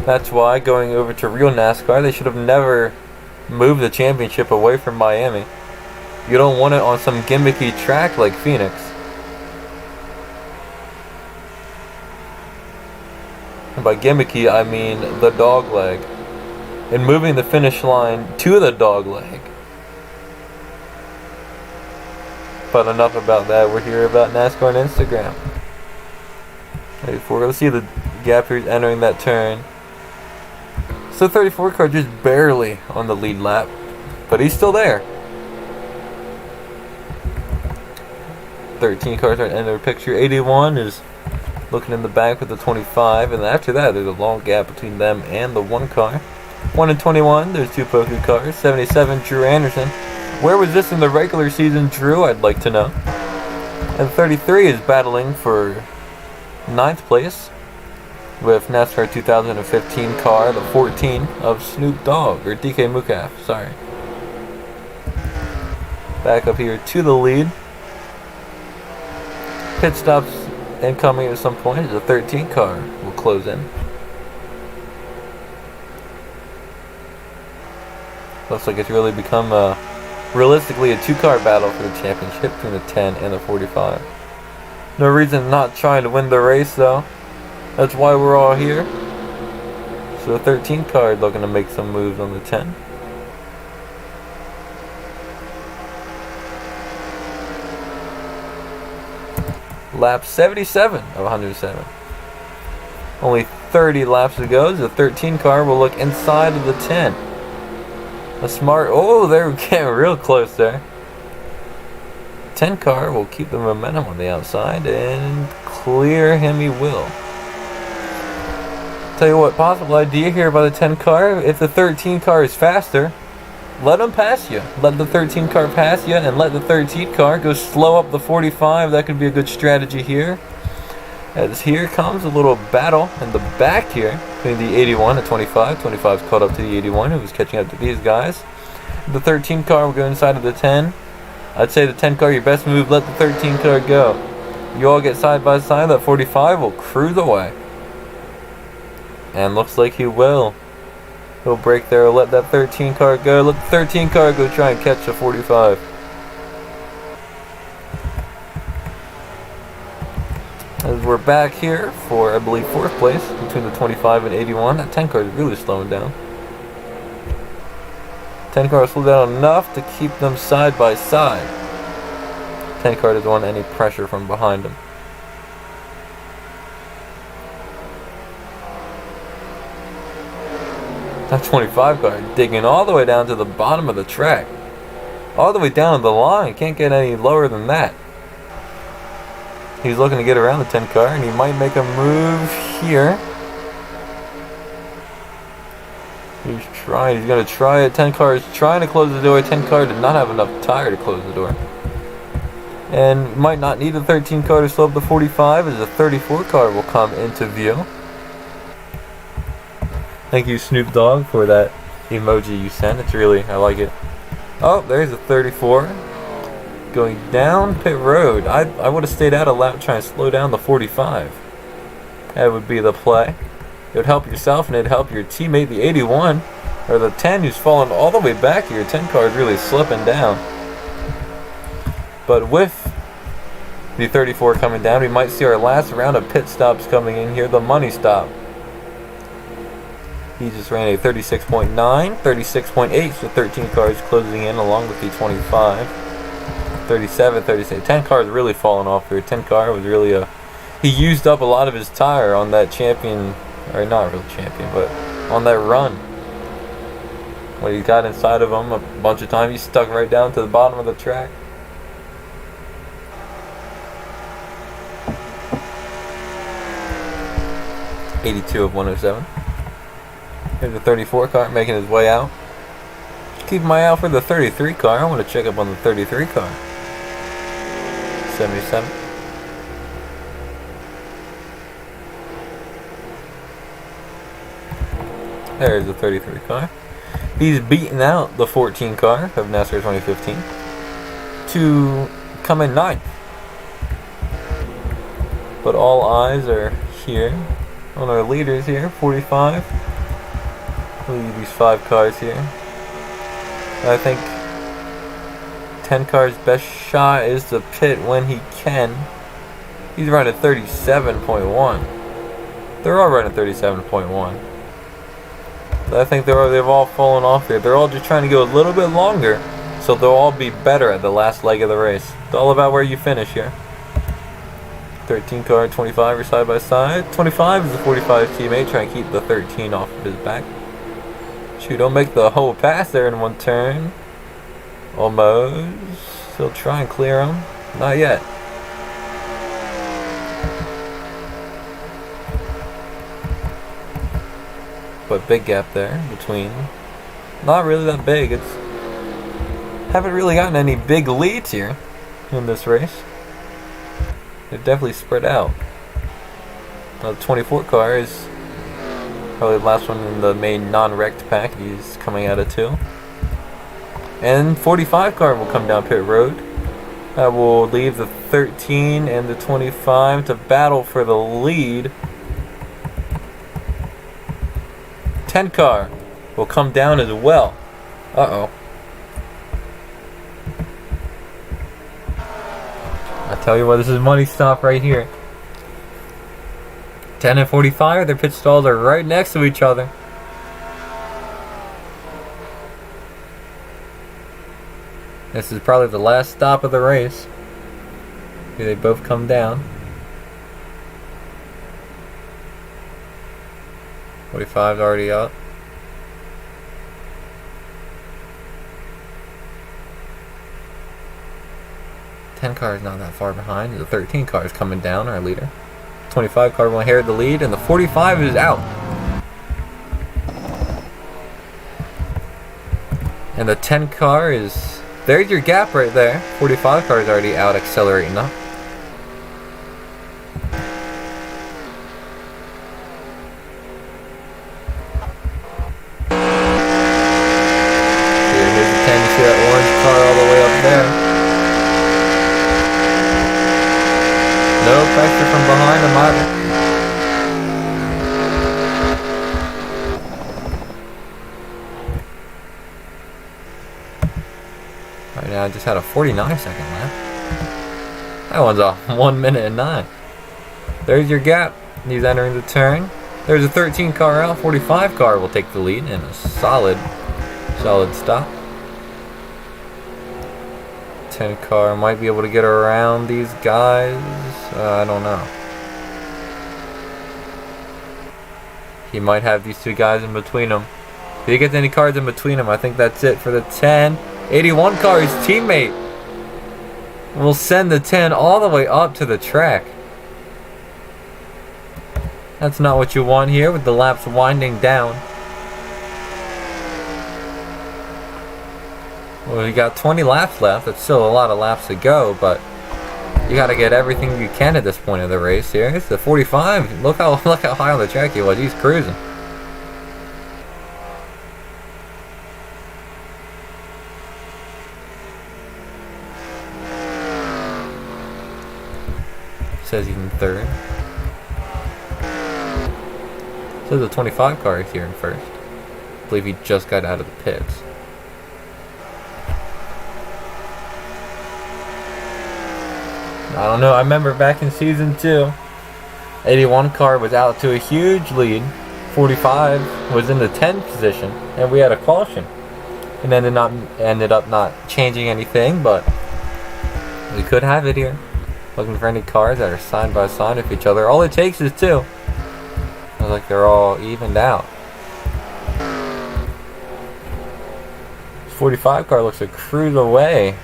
That's why going over to real NASCAR, they should have never moved the championship away from Miami. You don't want it on some gimmicky track like Phoenix. And by gimmicky, I mean the dog leg. And moving the finish line to the dog leg. But enough about that. We're here about NASCAR and Instagram. Let's see the gap here entering that turn. So 34 car just barely on the lead lap, but he's still there. 13 cars are in the picture. 81 is looking in the back with the 25, and after that there's a long gap between them and the 1 car. 1 and 21, there's 2 Poku cars. 77, Drew Anderson. Where was this in the regular season, Drew? I'd like to know. And 33 is battling for 9th place with NASCAR 2015 car, the 14 of Snoop Dogg, or DK Metcalf, sorry. Back up here to the lead. Pit stops incoming at some point. The 13 car will close in. Looks like it's really become realistically a 2-car battle for the championship between the 10 and the 45. No reason not trying to win the race though. That's why we're all here. So the 13 car looking to make some moves on the 10. Lap 77 of 107. Only 30 laps to go. The 13 car will look inside of the 10. A smart... Oh, they're getting real close there. 10 car will keep the momentum on the outside and clear him he will. Tell you what, possible idea here by the 10 car. If the 13 car is faster, let him pass you. Let the 13 car pass you and let the 13 car go slow up the 45. That could be a good strategy here. As here comes a little battle in the back here between the 81 and 25. 25's caught up to the 81 who was catching up to these guys. The 13 car will go inside of the 10. I'd say the 10 car, your best move, let the 13 car go. You all get side by side. That 45 will cruise away. And looks like he will. He'll break there, let that 13 car go. Let the 13 car go try and catch the 45. As we're back here for, I believe, 4th place between the 25 and 81. That 10 car is really slowing down. 10 car slowed down enough to keep them side by side. 10 car doesn't want any pressure from behind him. That 25 car digging all the way down to the bottom of the track. All the way down the line. Can't get any lower than that. He's looking to get around the 10 car and he might make a move here. He's trying. He's going to try it. 10 car is trying to close the door. 10 car did not have enough tire to close the door. And might not need a 13 car to slow up the 45 as a 34 car will come into view. Thank you, Snoop Dogg, for that emoji you sent. It's really, I like it. Oh, there's a 34. Going down pit road. I would have stayed out a lap trying to slow down the 45. That would be the play. It would help yourself and it'd help your teammate, the 81, or the 10 who's fallen all the way back here. 10 car is really slipping down. But with the 34 coming down, we might see our last round of pit stops coming in here, the money stop. He just ran a 36.9, 36.8, so 13 cars closing in along with the 25. 37, 36. 10 cars really falling off here. 10 car was really he used up a lot of his tire on that champion, or not real champion, but on that run. When he got inside of him a bunch of times, he stuck right down to the bottom of the track. '82 of 107. Here's the 34 car making his way out. Keep my eye out for the 33 car. I want to check up on the 33 car. 77. There's the 33 car. He's beaten out the 14 car of NASCAR 2015 to come in 9th. But all eyes are here on our leaders here, 45. Lead these 5 cars here. I think 10 car's best shot is to pit when he can. He's running 37.1. They're all running 37.1. I think they've all fallen off here. They're all just trying to go a little bit longer, so they'll all be better at the last leg of the race. It's all about where you finish here. 13 car and 25 are side by side. 25 is the 45 teammate, trying to keep the 13 off of his back. Shoot, don't make the whole pass there in one turn. Almost. He'll try and clear him. Not yet. But big gap there between. Not really that big. It's haven't really gotten any big leads here in this race. They've definitely spread out. Now the 24 car is probably the last one in the main non-wrecked pack. He's coming out of 2. And 45 car will come down pit road. That will leave the 13 and the 25 to battle for the lead. 10 car will come down as well. Uh-oh. I tell you what, this is money stop right here. 10 and 45, their pit stalls are right next to each other. This is probably the last stop of the race. Here they both come down. 45's already up. Ten car is not that far behind. The 13 car is coming down, our leader. 25 car will inherit the lead, and the 45 is out. And the 10 car is... There's your gap right there. 45 car is already out, accelerating up. Here's the 10. You see that orange car all the way up there. No pressure from behind him either. Right now I just had a 49-second lap. That one's a 1 minute and 9. There's your gap. He's entering the turn. There's a 13 car out. 45 car will take the lead in a solid stop. 10 car might be able to get around these guys. I don't know. He might have these 2 guys in between him. If he gets any cars in between him, I think that's it for the 10. 81 car, his teammate will send the 10 all the way up to the track. That's not what you want here with the laps winding down. Well, you got 20 laps left. That's still a lot of laps to go, but you got to get everything you can at this point of the race here. It's the 45. Look how high on the track he was. He's cruising. Says he's in 3rd. So the 25 car is here in first. I believe he just got out of the pits. I don't know. I remember back in season 2, 81 car was out to a huge lead. 45 was in the 10th position, and we had a caution. And ended up not changing anything, but we could have it here. Looking for any cars that are side by side with each other. All it takes is 2. Looks like they're all evened out. This 45 car looks to cruise away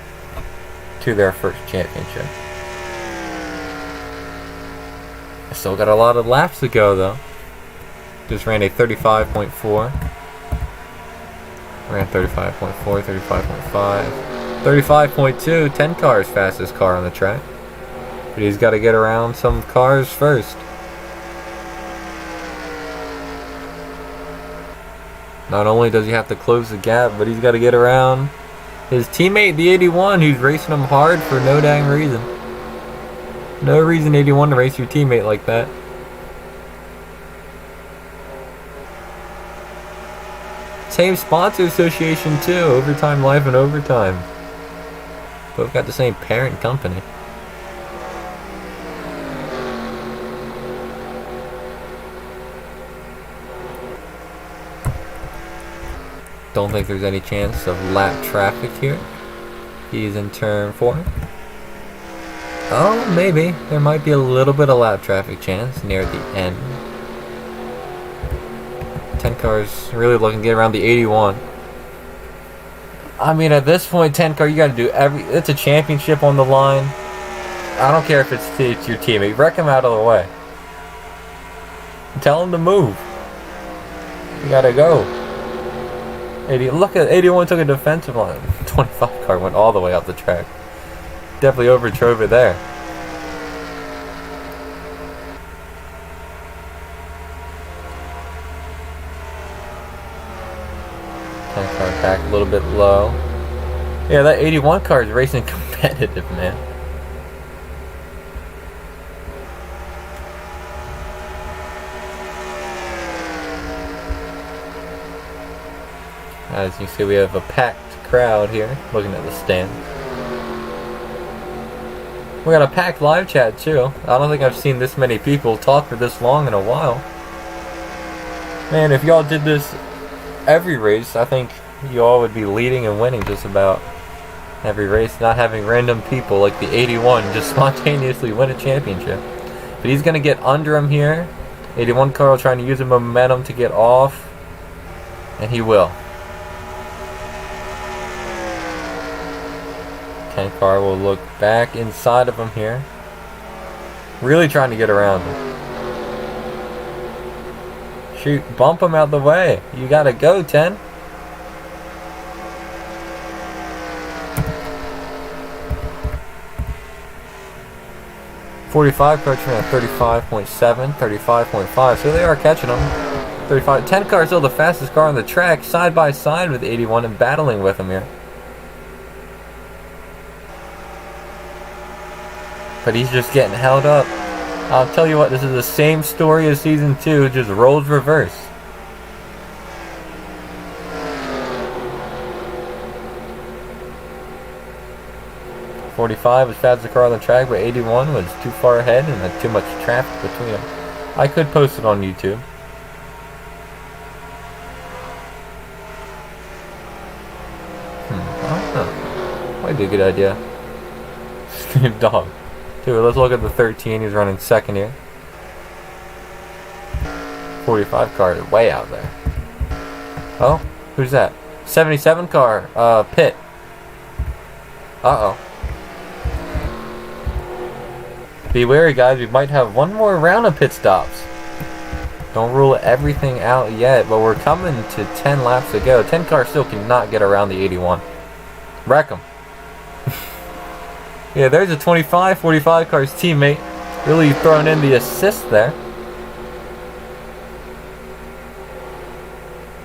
to their first championship. Still got a lot of laps to go though. Just ran a 35.4. Ran 35.4, 35.5, 35.2. 10 cars fastest car on the track. But he's got to get around some cars first. Not only does he have to close the gap, but he's got to get around his teammate, the 81, who's racing him hard for no dang reason. No reason, 81, to race your teammate like that. Same sponsor association too, Overtime Life and Overtime. Both got the same parent company. Don't think there's any chance of lap traffic here. He's in turn 4. Oh, maybe. There might be a little bit of lap traffic chance near the end. 10 cars really looking to get around the 81. I mean, at this point, 10 car, you got to do it's a championship on the line. I don't care if it's your teammate. Wreck him out of the way. Tell him to move. You gotta go. Look at 81 took a defensive line. 25 car went all the way up the track. Definitely overdrove it there. Car back a little bit low. Yeah, that 81 car is racing competitive, man. As you see, we have a packed crowd here looking at the stand. We got a packed live chat too. I don't think I've seen this many people talk for this long in a while. Man, if y'all did this every race, I think you all would be leading and winning just about every race, not having random people like the 81 just spontaneously win a championship. But he's going to get under him here. 81 Carl trying to use the momentum to get off, and he will. 10 car will look back inside of him here. Really trying to get around him. Shoot, bump him out the way. You gotta go, 10. .45 car turning at 35.7, 35.5. So they are catching him. 35. 10 car is still the fastest car on the track, side by side with 81 and battling with him here. But he's just getting held up. I'll tell you what, this is the same story as season 2, just roles reverse. .45 was fastest car on the track, but 81 was too far ahead and had too much traffic between them. I could post it on YouTube. I don't know. Might be a good idea. Snoop Dogg. Dude, let's look at the 13. He's running second here. 45 car is way out there. Oh, who's that? 77 car, pit. Uh-oh. Be wary, guys. We might have one more round of pit stops. Don't rule everything out yet, but we're coming to 10 laps to go. 10 car still cannot get around the 81. Wreck him. Yeah, there's a 25, 45 car's teammate. Really throwing in the assist there.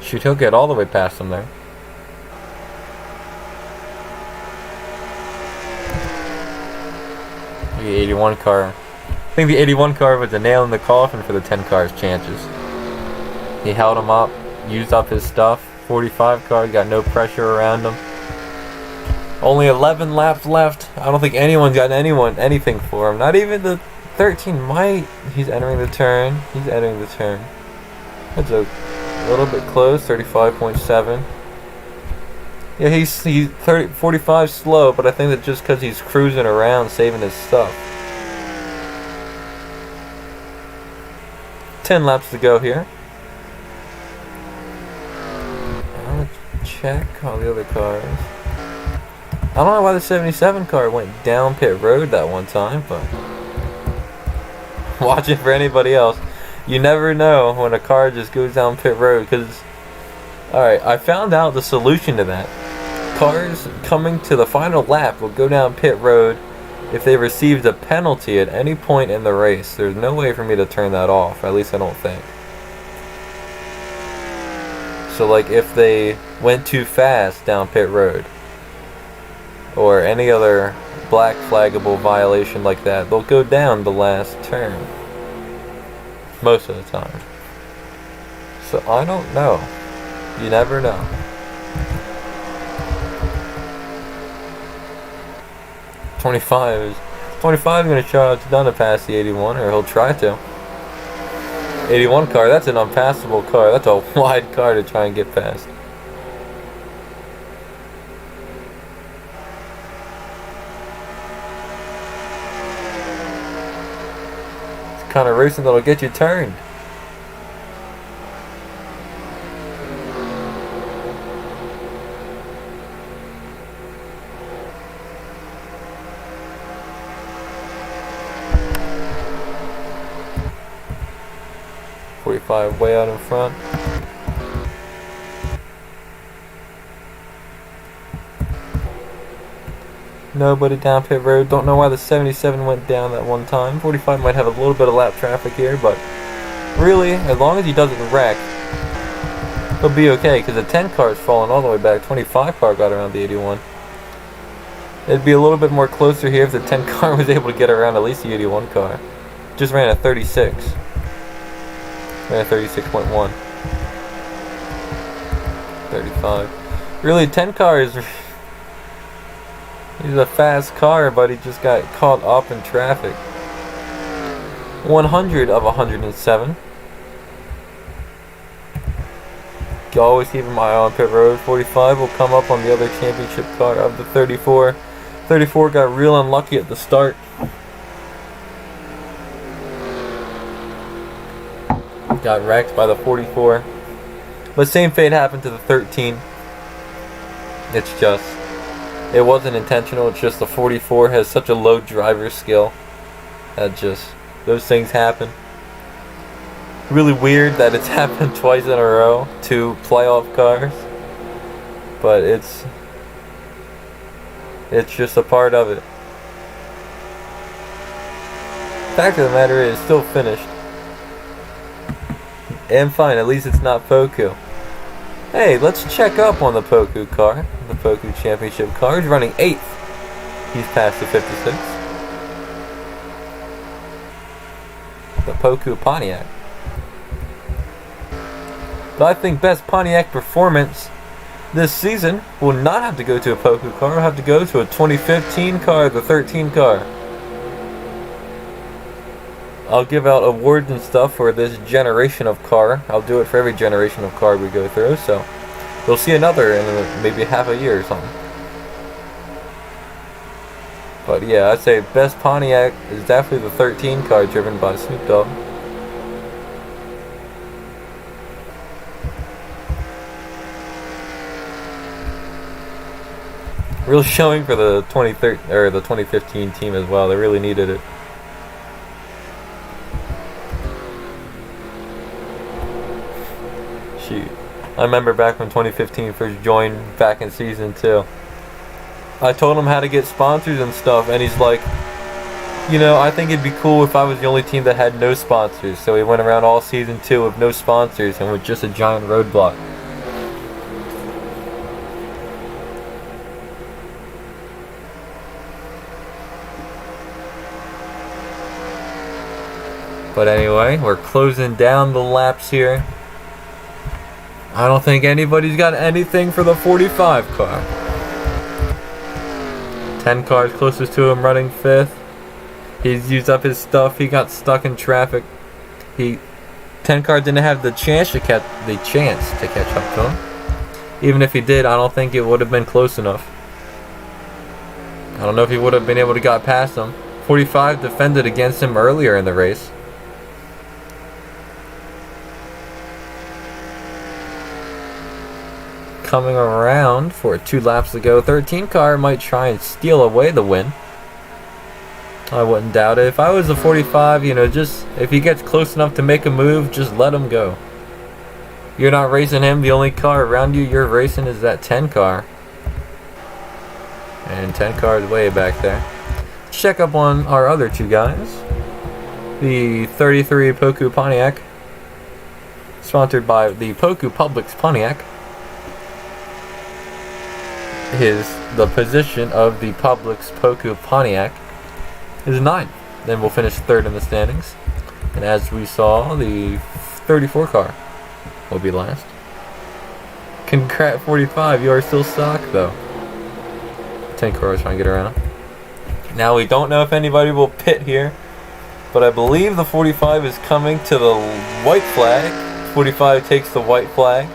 Shoot, he'll get all the way past him there. The 81 car. I think the 81 car was the nail in the coffin for the 10 car's chances. He held him up, used up his stuff. 45 car, got no pressure around him. Only 11 laps left. I don't think anyone's got anything for him. Not even the 13 might. He's entering the turn. He's entering the turn. That's a little bit close. 35.7. Yeah, he's 45 slow, but I think that just because he's cruising around saving his stuff. 10 laps to go here. I'll check all the other cars. I don't know why the 77 car went down pit road that one time, but watching for anybody else. You never know when a car just goes down pit road, because, alright, I found out the solution to that. Cars coming to the final lap will go down pit road if they received a penalty at any point in the race. There's no way for me to turn that off, at least I don't think. So like if they went too fast down pit road, or any other black flaggable violation like that, they'll go down the last turn. Most of the time. So I don't know. You never know. '25 is going to try out to pass the 81, or he'll try to. 81 car, that's an unpassable car. That's a wide car to try and get past. It's kind of racing that'll get you turned. Way out in front. Nobody down pit road. Don't know why the 77 went down that one time. 45 might have a little bit of lap traffic here, but really, as long as he doesn't wreck, he'll be okay, because the 10 car is falling all the way back. 25 car got around the 81. It'd be a little bit more closer here if the 10 car was able to get around at least the 81 car. Just ran a 36. 36.1. 35. Really, 10 car is... He's a fast car, but he just got caught up in traffic. 100 of 107. Always keeping my eye on pit road. 45 will come up on the other championship car of the 34. 34 got real unlucky at the start. Got wrecked by the 44. But same fate happened to the 13. It's just, it wasn't intentional. It's just the 44 has such a low driver skill that just, those things happen. Really weird that it's happened twice in a row to playoff cars. But it's just a part of it. Fact of the matter is, still finished. And fine, at least it's not Poku. Hey, let's check up on the Poku car. The Poku Championship car is running 8th. He's past the 56. The Poku Pontiac. But I think best Pontiac performance this season will not have to go to a Poku car. It'll have to go to a 2015 car, the 13 car. I'll give out awards and stuff for this generation of car. I'll do it for every generation of car we go through, so we'll see another in maybe half a year or something. But yeah, I'd say best Pontiac is definitely the 13 car driven by Snoop Dogg. Real showing for the 2015 team as well. They really needed it. I remember back when 2015 first joined back in season 2. I told him how to get sponsors and stuff, and he's like, you know, I think it'd be cool if I was the only team that had no sponsors. So he went around all season 2 with no sponsors and with just a giant roadblock. But anyway, we're closing down the laps here. I don't think anybody's got anything for the 45 car. 10 cars closest to him running 5th. He's used up his stuff. He got stuck in traffic. 10 car didn't have the chance to catch up to him. Even if he did, I don't think it would have been close enough. I don't know if he would have been able to got past him. 45 defended against him earlier in the race. Coming around for 2 laps to go. 13 car might try and steal away the win. I wouldn't doubt it. If I was a 45, just if he gets close enough to make a move, just let him go. You're not racing him. The only car around you you're racing is that 10 car. And 10 car is way back there. Check up on our other 2 guys. The 33 Poku Pontiac, sponsored by the Poku Publix Pontiac. The position of the Publix Poku Pontiac is 9. Then we'll finish 3rd in the standings. And as we saw, the 34 car will be last. Congrats 45, you are still stuck though. 10 car is trying to get around. Now we don't know if anybody will pit here, but I believe the 45 is coming to the white flag. 45 takes the white flag.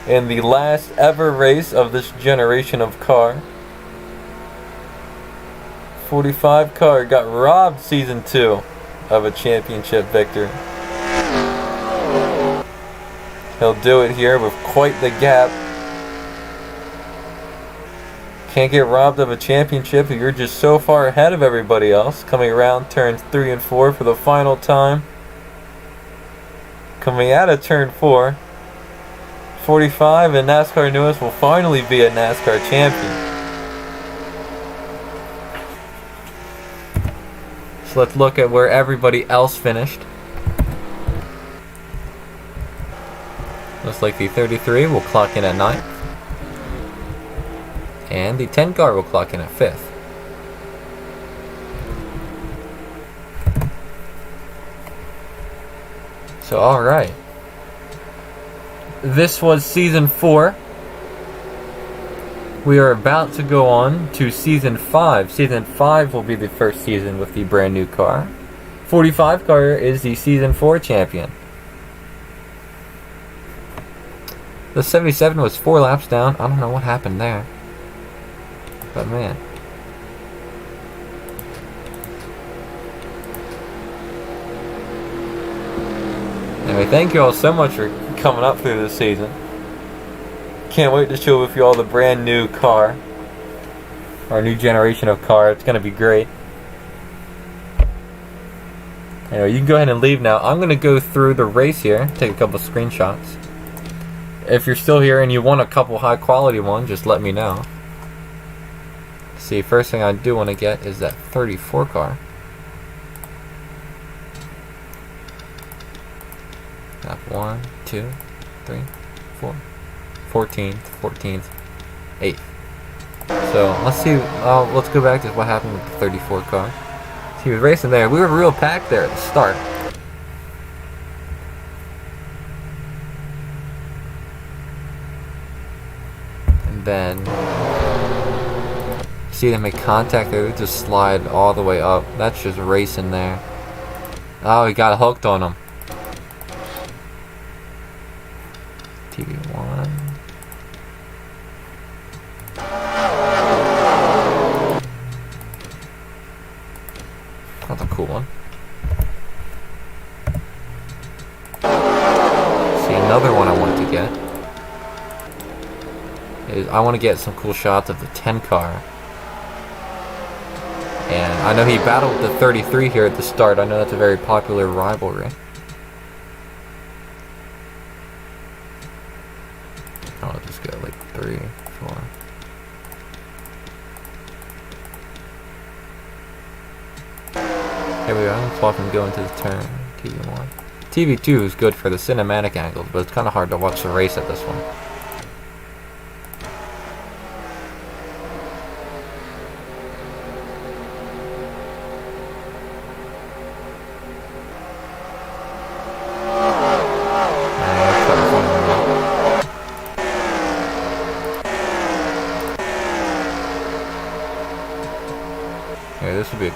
In the last ever race of this generation of car, 45 car got robbed season 2 of a championship victory. He'll do it here with quite the gap. Can't get robbed of a championship if you're just so far ahead of everybody else. Coming around turns 3 and 4 for the final time. Coming out of turn 4, 45 and NASCAR Newest will finally be a NASCAR champion. So let's look at where everybody else finished. Looks like the 33 will clock in at 9th. And the 10 car will clock in at 5th. So alright. This was season 4. We are about to go on to season 5. Season 5 will be the first season with the brand new car. 45 car is the season 4 champion. The 77 was 4 laps down. I don't know what happened there. But man. Anyway, thank you all so much for coming up through this season. Can't wait to show with you all the brand new car. Our new generation of car. It's going to be great. Anyway, you can go ahead and leave now. I'm going to go through the race here. Take a couple screenshots. If you're still here and you want a couple high quality ones, just let me know. See, first thing I do want to get is that 34 car. Lap 1, 2, 3, 4, 14th, 14th, 8th. So let's see. Let's go back to what happened with the 34 car. So he was racing there. We were real packed there at the start. And then see them make contact there. They just slide all the way up. That's just racing there. Oh, he got hooked on him. TV1. That's a cool one. See, another one I wanted to get is I want to get some cool shots of the 10 car. And I know he battled the 33 here at the start. I know that's a very popular rivalry. I'll just go like 3, 4. Here we go. Let's watch him go into the turn. TV1. TV2 is good for the cinematic angles, but it's kind of hard to watch the race at this one.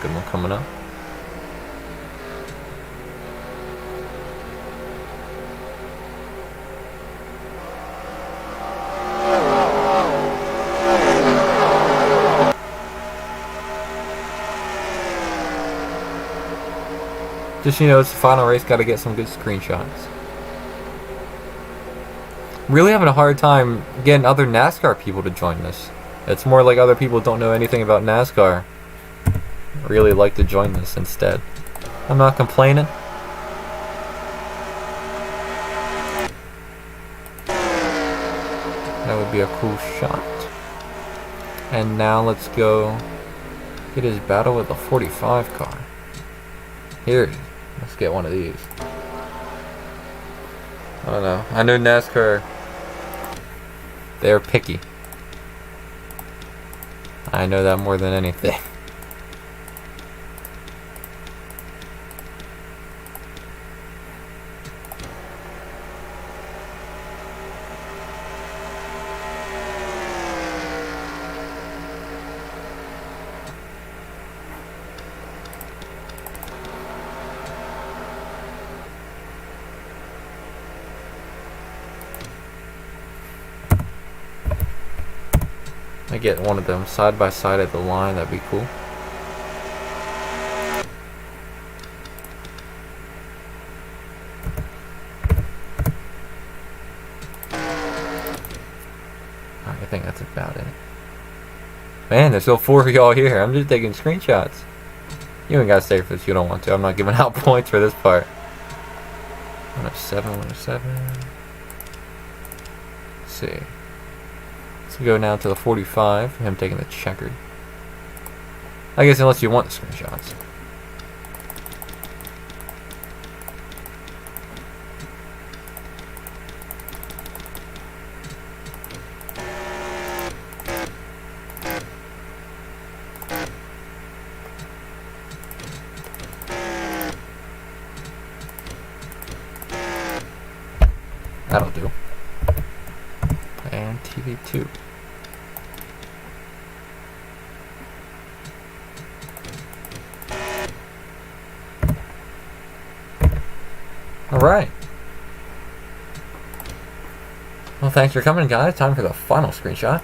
good one coming up. Just, you know, it's the final race, gotta get some good screenshots. Really having a hard time getting other NASCAR people to join this. It's more like other people don't know anything about NASCAR really like to join this instead. I'm not complaining. That would be a cool shot. And now let's go get his battle with a 45 car. Here, let's get one of these. I don't know. I know NASCAR, they're picky. I know that more than anything. I get one of them side by side at the line, that'd be cool. I think that's about it. Man, there's still 4 of y'all here. I'm just taking screenshots. You ain't gotta stay for this if you don't want to. I'm not giving out points for this part. 107, 107. Let's see. Let's go now to the 45, him taking the checkered. I guess unless you want the screenshots. That'll do. And TV2. Alright. Well, thanks for coming, guys. Time for the final screenshot.